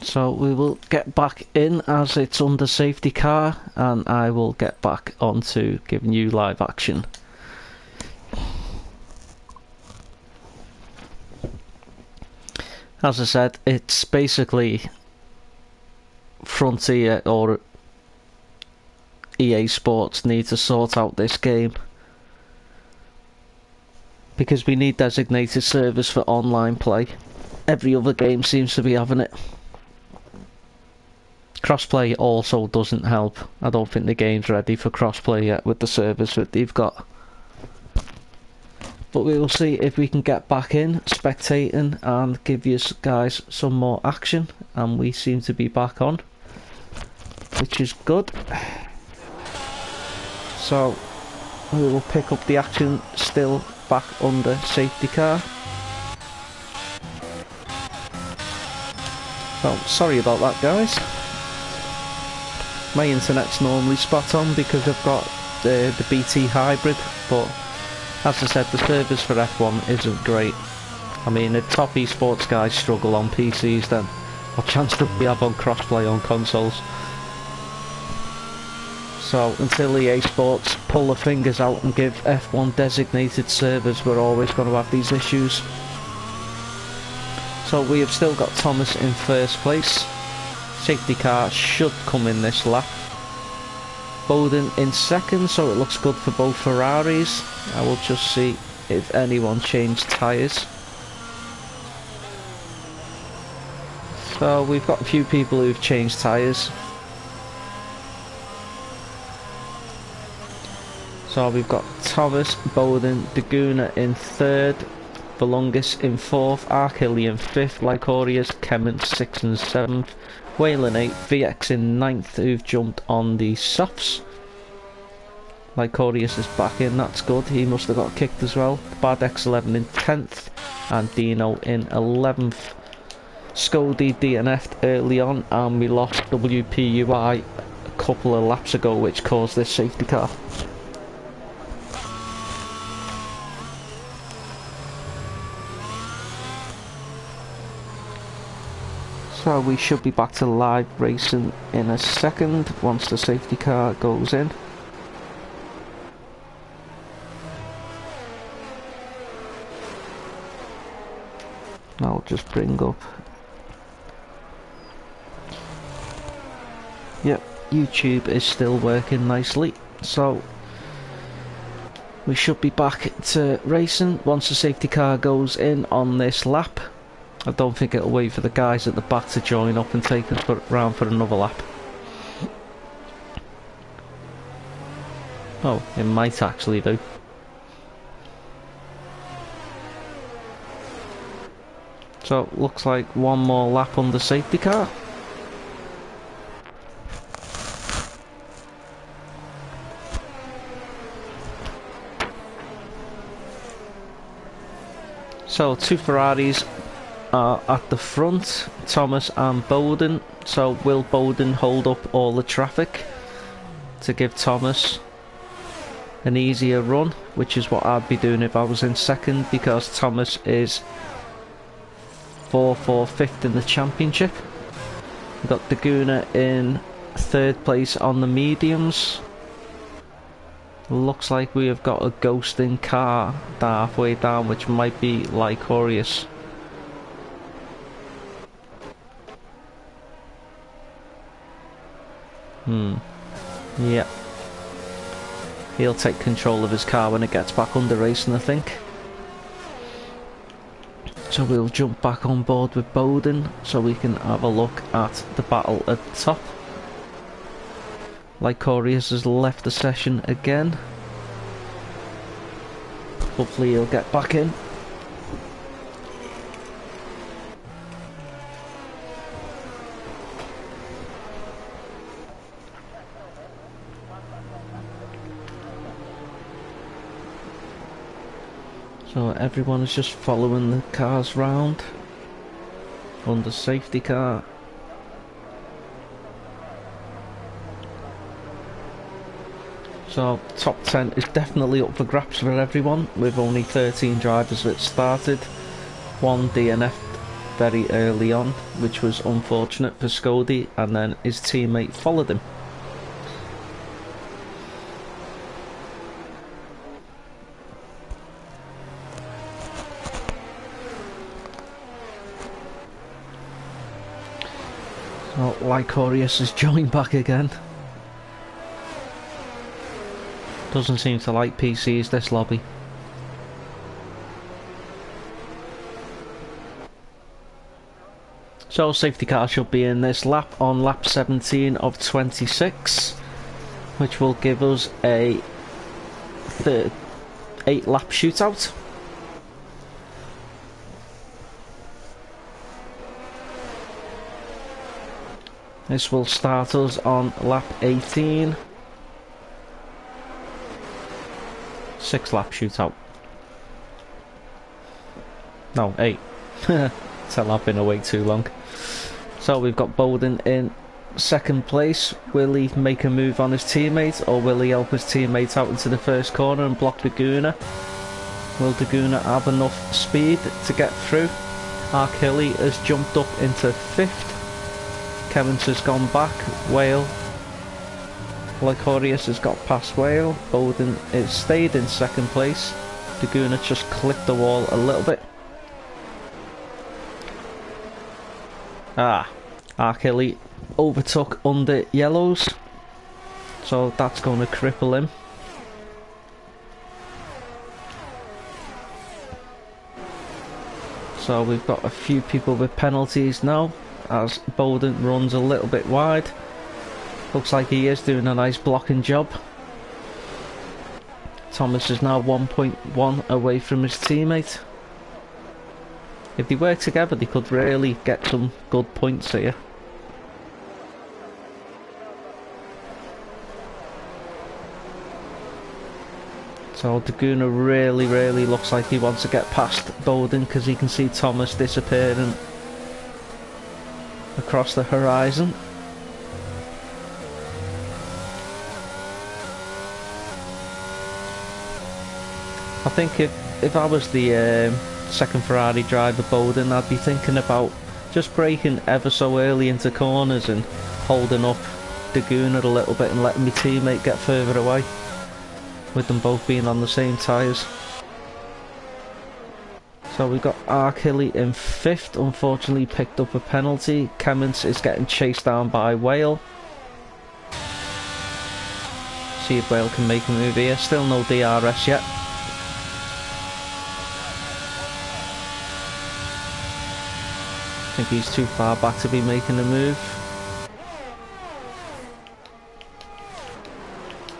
So we will get back in as it's under safety car, and I will get back onto giving you live action. As I said, it's basically Frontier or EA Sports need to sort out this game, because we need designated servers for online play. Every other game seems to be having it. Crossplay also doesn't help. I don't think the game's ready for crossplay yet with the servers that they've got. But we will see if we can get back in, spectating, and give you guys some more action. And we seem to be back on, which is good. So we will pick up the action, still back under safety car. Oh, sorry about that, guys. My internet's normally spot on because I've got the BT hybrid, but as I said, the servers for F1 isn't great. I mean, the top esports guys struggle on PCs, then what chance do we have on crossplay on consoles? So until EA Sports pull their fingers out and give F1 designated servers, we're always going to have these issues. So we have still got Thomas in first place. Safety car should come in this lap. Bowden in second, so it looks good for both Ferraris. I will just see if anyone changed tyres. So we've got a few people who've changed tyres. So we've got Thomas, Bowden, Daguna in third, Volungus in fourth, Arkilly in fifth, Lycorius, Kemen 6th and 7th, Whalen 8, VX in 9th, who've jumped on the softs. Lycorius is back in, that's good, he must have got kicked as well. Bardex 11 in 10th, and Dino in 11th. Scody DNF'd early on, and we lost WPUI a couple of laps ago, which caused this safety car. So we should be back to live racing in a second once the safety car goes in. I'll just bring up. Yep, YouTube is still working nicely, so we should be back to racing once the safety car goes in on this lap. I don't think it'll wait for the guys at the back to join up and take us round for another lap. Oh, it might actually do. So, looks like one more lap on the safety car. So, two Ferraris are at the front, Thomas and Bowden. So, will Bowden hold up all the traffic to give Thomas an easier run, which is what I'd be doing if I was in second, because Thomas is 4th or 5th in the championship. We've got Daguna in 3rd place on the mediums. Looks like we have got a ghosting car halfway down, which might be Lycorius. Yep. He'll take control of his car when it gets back under racing, I think. So we'll jump back on board with Bowden so we can have a look at the battle at the top. Lycorius has left the session again. Hopefully he'll get back in. So everyone is just following the cars round on the safety car. So top 10 is definitely up for grabs for everyone, with only 13 drivers that started. One DNF very early on, which was unfortunate for Scody, and then his teammate followed him. So Lycorius has joined back again. Doesn't seem to like PCs, this lobby. So safety car should be in this lap on lap 17 of 26, which will give us a 8 lap shootout. This will start us on lap 18. 6 lap shootout. No, 8. That lap been away too long. So we've got Bowden in 2nd place. Will he make a move on his teammate, or will he help his teammate out into the first corner and block Daguna? Will Daguna have enough speed to get through? Arkilly has jumped up into 5th. Kevins has gone back. Whale. Lycorius has got past Whale. Bowden is stayed in 2nd place. Daguna just clipped the wall a little bit. Arkilly overtook under yellows, so that's going to cripple him. So we've got a few people with penalties now, as Bowden runs a little bit wide. Looks like he is doing a nice blocking job. Thomas is now 1.1 away from his teammate. If they work together, they could really get some good points here. So Daguna really looks like he wants to get past Bowden, because he can see Thomas disappearing across the horizon. I think if I was the second Ferrari driver, Bowden, I'd be thinking about just braking ever so early into corners and holding up Daguna a little bit and letting my teammate get further away, with them both being on the same tyres. So we've got Arkilly in 5th, unfortunately picked up a penalty. Kemmons is getting chased down by Whale. See if Whale can make a move here. Still no DRS yet. I think he's too far back to be making a move.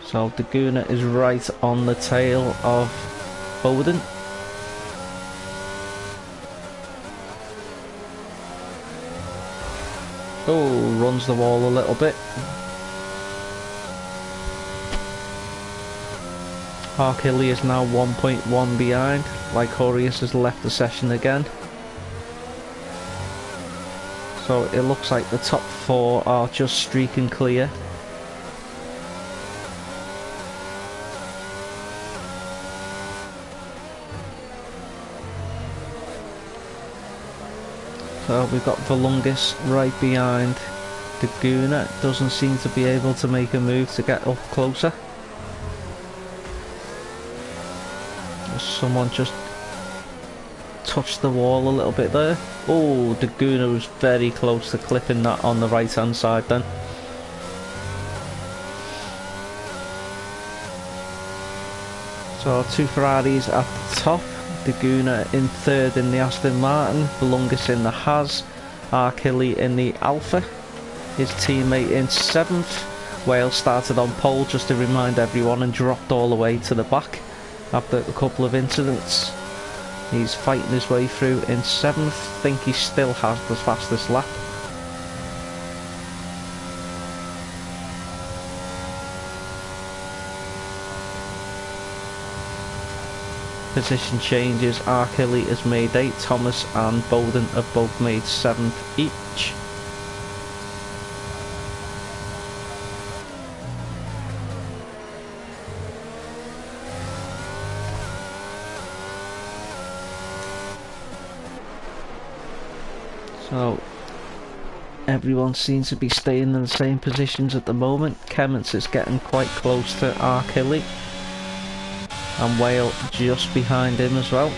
So Daguna is right on the tail of Bowden. Oh, runs the wall a little bit. Arkilly is now 1.1 behind. Lycorius has left the session again. So it looks like the top 4 are just streaking clear. So we've got Volungus right behind Daguna. Doesn't seem to be able to make a move to get up closer. Someone just touched the wall a little bit there. Oh, Daguna was very close to clipping that on the right hand side then. So 2 Ferraris at the top. Daguna in 3rd in the Aston Martin, Volungus in the Haas, Arkilly in the Alpha, his teammate in 7th. Whale started on pole just to remind everyone and dropped all the way to the back after a couple of incidents. He's fighting his way through in 7th, think he still has the fastest lap. Position changes, Arkilly has made 8, Thomas and Bowden have both made 7th each. So everyone seems to be staying in the same positions at the moment. Kemmons is getting quite close to Arkilly. And Whale just behind him as well.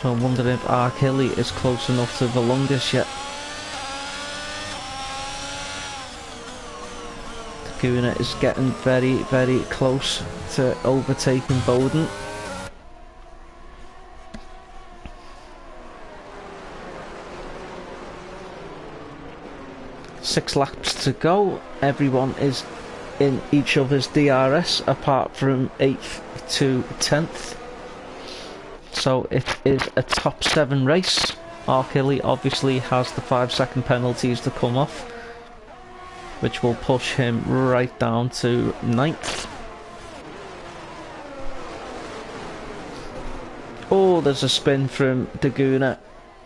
So I'm wondering if Arkilly is close enough to Volungus yet. Daguna is getting very, very close to overtaking Bowden. Six laps to go. Everyone is in each other's DRS apart from 8th to 10th. So it is a top 7 race. Arkilly obviously has the 5-second penalties to come off, which will push him right down to 9th. Oh, there's a spin from Daguna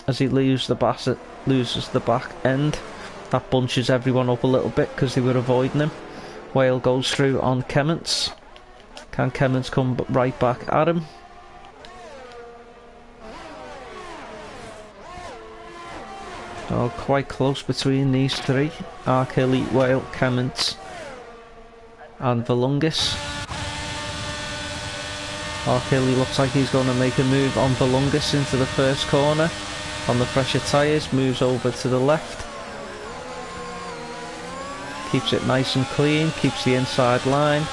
as he loses the back end. That bunches everyone up a little bit because they were avoiding him. Whale goes through on Kemmons. Can Kemmons come right back at him? Oh, quite close between these 3. Arkilly, Whale, Kemmons and Volungus. Arkilly looks like he's going to make a move on Volungus into the first corner. On the fresher tyres, moves over to the left. Keeps it nice and clean, keeps the inside line.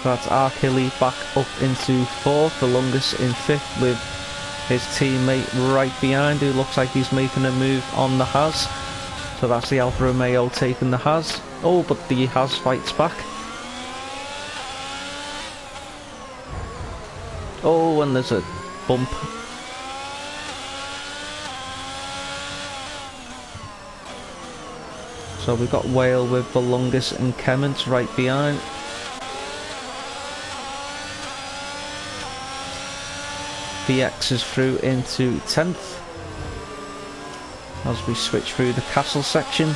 So that's Arkilly back up into 4th, Volungus in 5th with his teammate right behind who looks like he's making a move on the Haas. So that's the Alfa Romeo taking the Haas. Oh, but the Haas fights back. Oh, and there's a bump. So we've got Whale with Volungus and Kemmons right behind. VX is through into 10th as we switch through the castle section.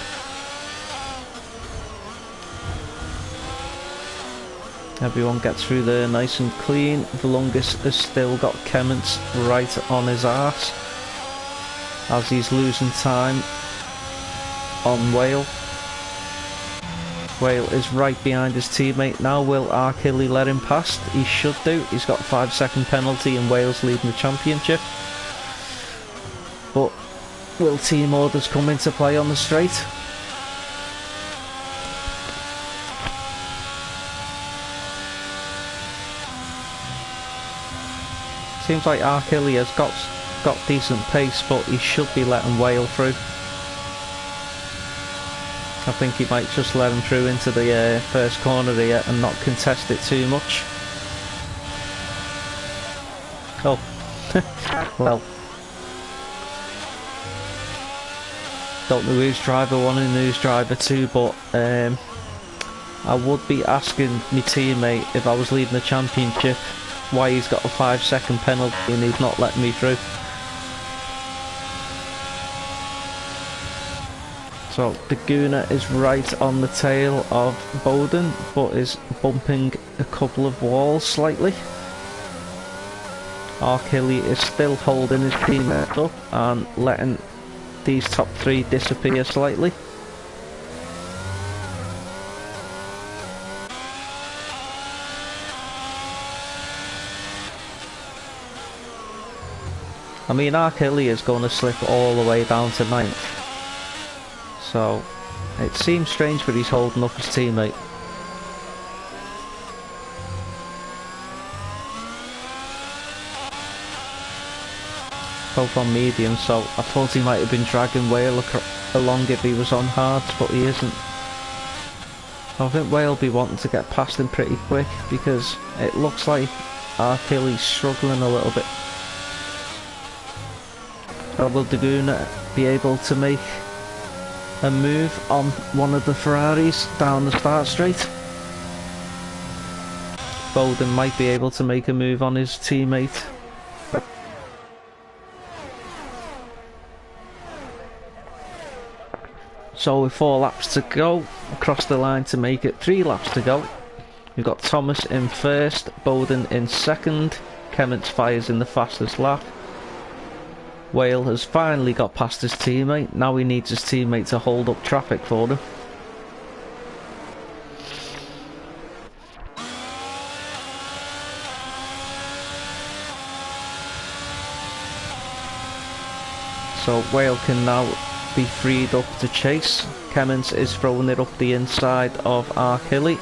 Everyone gets through there nice and clean. Volungus has still got Kemmons right on his arse as he's losing time on Whale. Whale is right behind his teammate now. Will Arkilly let him past? He should do. He's got a 5-second penalty and Wales leading the championship. But will team orders come into play on the straight? Seems like Arkilly has got decent pace, but he should be letting Whale through. I think he might just let him through into the first corner here and not contest it too much. Oh, well. Don't know who's driver 1 and who's driver 2, but I would be asking my teammate if I was leading the championship why he's got a 5-second penalty and he's not letting me through. So the Gooner is right on the tail of Bowden, but is bumping a couple of walls slightly. Arkilly is still holding his teammate up and letting these top 3 disappear slightly. I mean, Arkilly is going to slip all the way down to 9th. So, it seems strange but he's holding up his teammate. Both on medium, so I thought he might have been dragging Whale along if he was on hards, but he isn't. I think Whale will be wanting to get past him pretty quick because it looks like Arkilly's struggling a little bit. Or will Daguna be able to make a move on one of the Ferraris down the start straight? Bowden might be able to make a move on his teammate. So with 4 laps to go, across the line to make it 3 laps to go. We've got Thomas in first, Bowden in second, Kemmets fires in the fastest lap. Whale has finally got past his teammate, now he needs his teammate to hold up traffic for him. So Whale can now be freed up to chase. Kemmets is throwing it up the inside of Arkilly.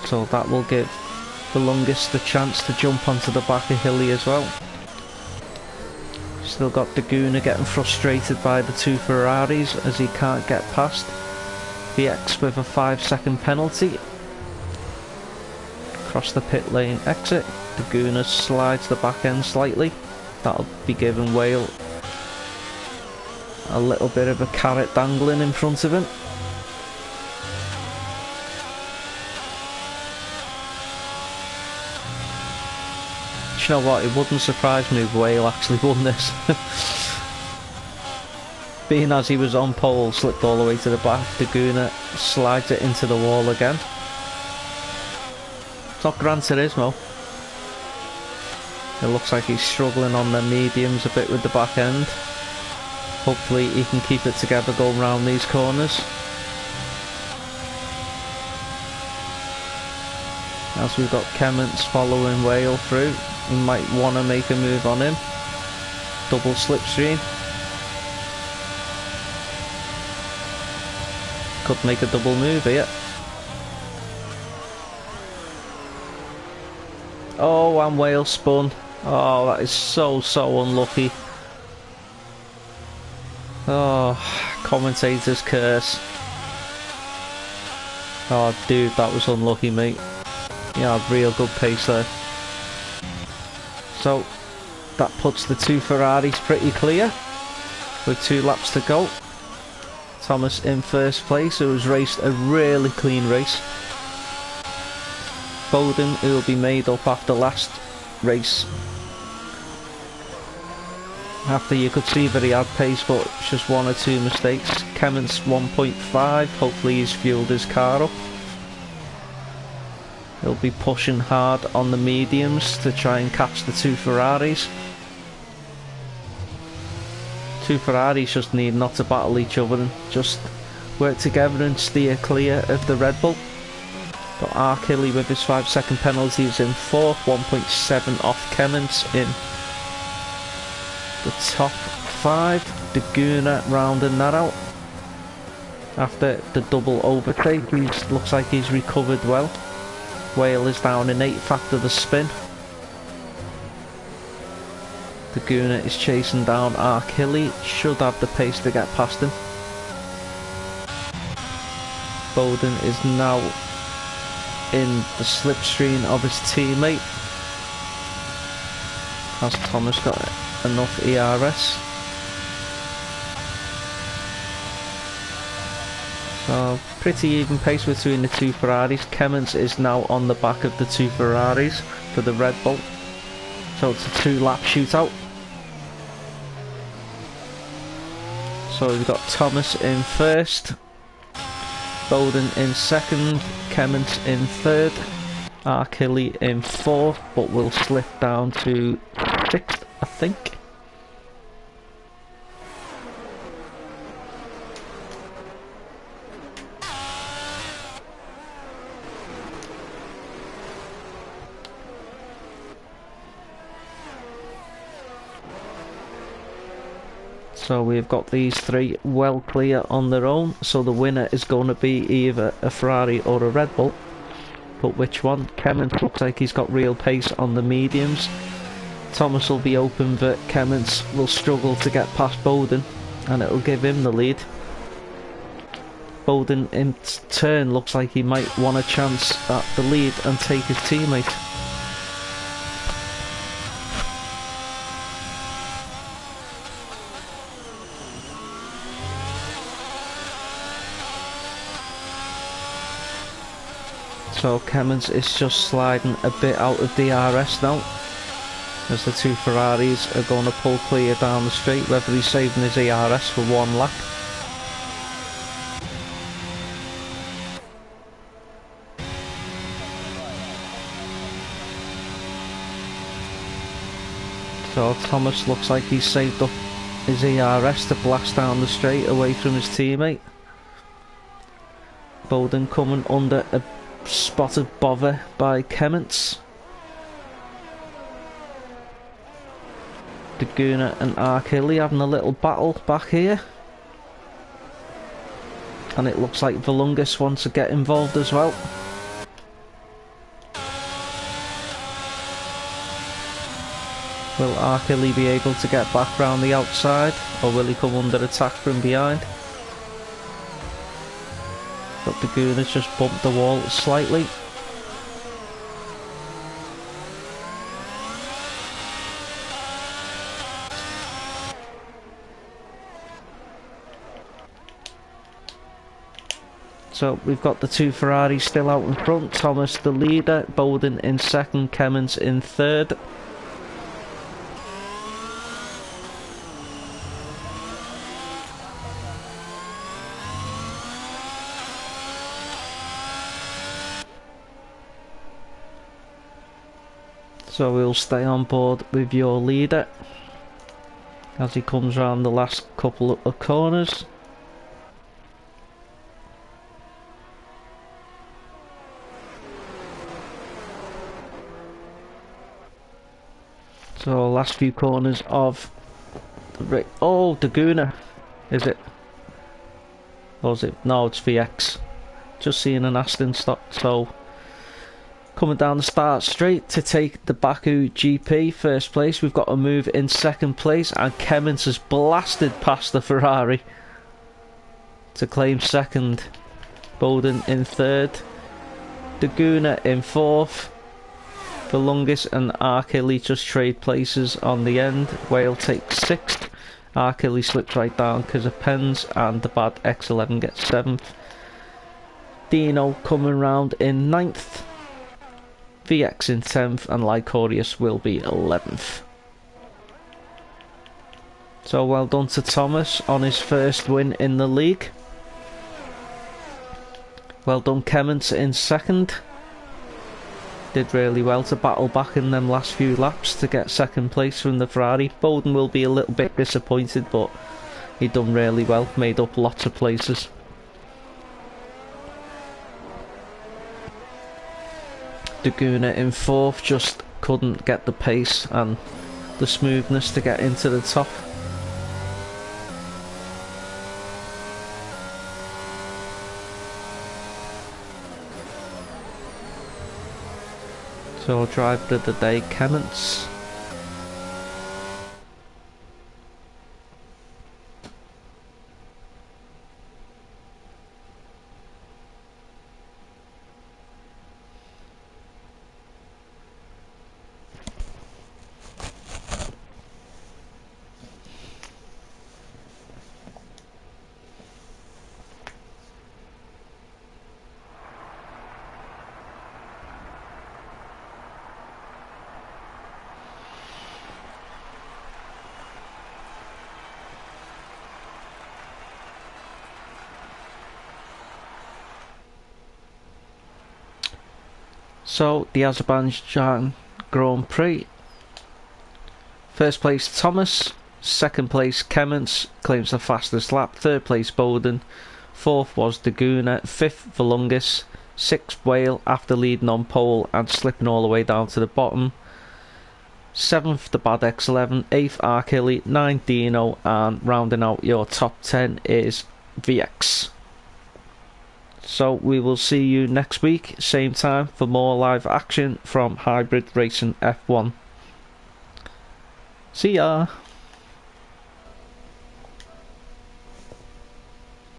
So that will give the longest the chance to jump onto the back of Hilly as well. Still got Daguna getting frustrated by the 2 Ferraris as he can't get past. VX with a 5-second penalty. Across the pit lane exit, Daguna slides the back end slightly. That'll be giving Whale a little bit of a carrot dangling in front of him. You know what, it wouldn't surprise me if Whale actually won this. Being as he was on pole, slipped all the way to the back, Daguna slides it into the wall again. It's not Gran Turismo. It looks like he's struggling on the mediums a bit with the back end. Hopefully he can keep it together going round these corners. As we've got Kemmets following Whale through. He might want to make a move on him. Double slipstream. Could make a double move here. Oh, and Whale spun. Oh, that is so unlucky. Oh, commentator's curse. Oh, dude, that was unlucky, mate. Yeah, real good pace there. So, that puts the 2 Ferraris pretty clear, with 2 laps to go. Thomas in first place, who has raced a really clean race. Bowden, who will be made up after last race. After you could see that he had pace, but just 1 or 2 mistakes. Kemmets 1.5, hopefully he's fueled his car up. He'll be pushing hard on the mediums to try and catch the 2 Ferraris. Two Ferraris just need not to battle each other and just work together and steer clear of the Red Bull. Got Arkilly with his 5-second penalties in 4th, 1.7 off Kemmins in the top 5. Daguna rounding that out. After the double overtake, he looks like he's recovered well. Whale is down in 8th after the spin. Daguna is chasing down Arkilly, should have the pace to get past him. Bowden is now in the slipstream of his teammate. Has Thomas got enough ERS? So pretty even pace between the two Ferraris. Kemmins is now on the back of the two Ferraris for the Red Bull. So it's a 2-lap shootout. So we've got Thomas in 1st, Bowden in 2nd, Kemmins in 3rd, Arkilly in 4th, but will slip down to 6th, I think. So we've got these three well clear on their own, so the winner is going to be either a Ferrari or a Red Bull. But which one? Kemmins looks like he's got real pace on the mediums. Thomas will be open, but Kemmins will struggle to get past Bowden, and it'll give him the lead. Bowden in turn looks like he might want a chance at the lead and take his teammate. So Kemmins is just sliding a bit out of DRS now, as the two Ferraris are going to pull clear down the straight, whether he's saving his ERS for one lap. So Thomas looks like he's saved up his ERS to blast down the straight away from his teammate. Bowden coming under a spotted bother by Kemmins. Daguna and Arkilly having a little battle back here, and it looks like Volungus wants to get involved as well. Will Arkilly be able to get back round the outside, or will he come under attack from behind? But Daguna's just bumped the wall slightly. So we've got the two Ferraris still out in front. Thomas the leader, Bowden in 2nd, Kemmins in 3rd. So we'll stay on board with your leader as he comes around the last couple of corners. So last few corners of the oh, Daguna, is it? Or is it? No, it's VX. Just seeing an Aston stop. So coming down the start straight to take the Baku GP first place. We've got a move in 2nd place, and Kemmins has blasted past the Ferrari to claim 2nd. Bowden in 3rd, Daguna in 4th. Volungus and Arkilly just trade places on the end. Whale takes 6th. Arkilly slips right down because of pens, and the bad X11 gets 7th. Dino coming round in 9th. VX in 10th, and Lycorius will be 11th. So well done to Thomas on his first win in the league. Well done Kemmins in 2nd. Did really well to battle back in them last few laps to get 2nd place from the Ferrari. Bowden will be a little bit disappointed, but he done really well, made up lots of places. Daguna in 4th, just couldn't get the pace and the smoothness to get into the top. So driver of the day, Clements. So, the Azerbaijan Grand Prix. 1st place Thomas, 2nd place Kemmens, claims the fastest lap, 3rd place Bowden, 4th was Daguna, 5th Volungis, 6th Whale after leading on pole and slipping all the way down to the bottom, 7th the Bad X11, 8th Arkilly, 9th Dino, and rounding out your top 10 is VX. So we will see you next week, same time, for more live action from Hybrid Racing F1. See ya!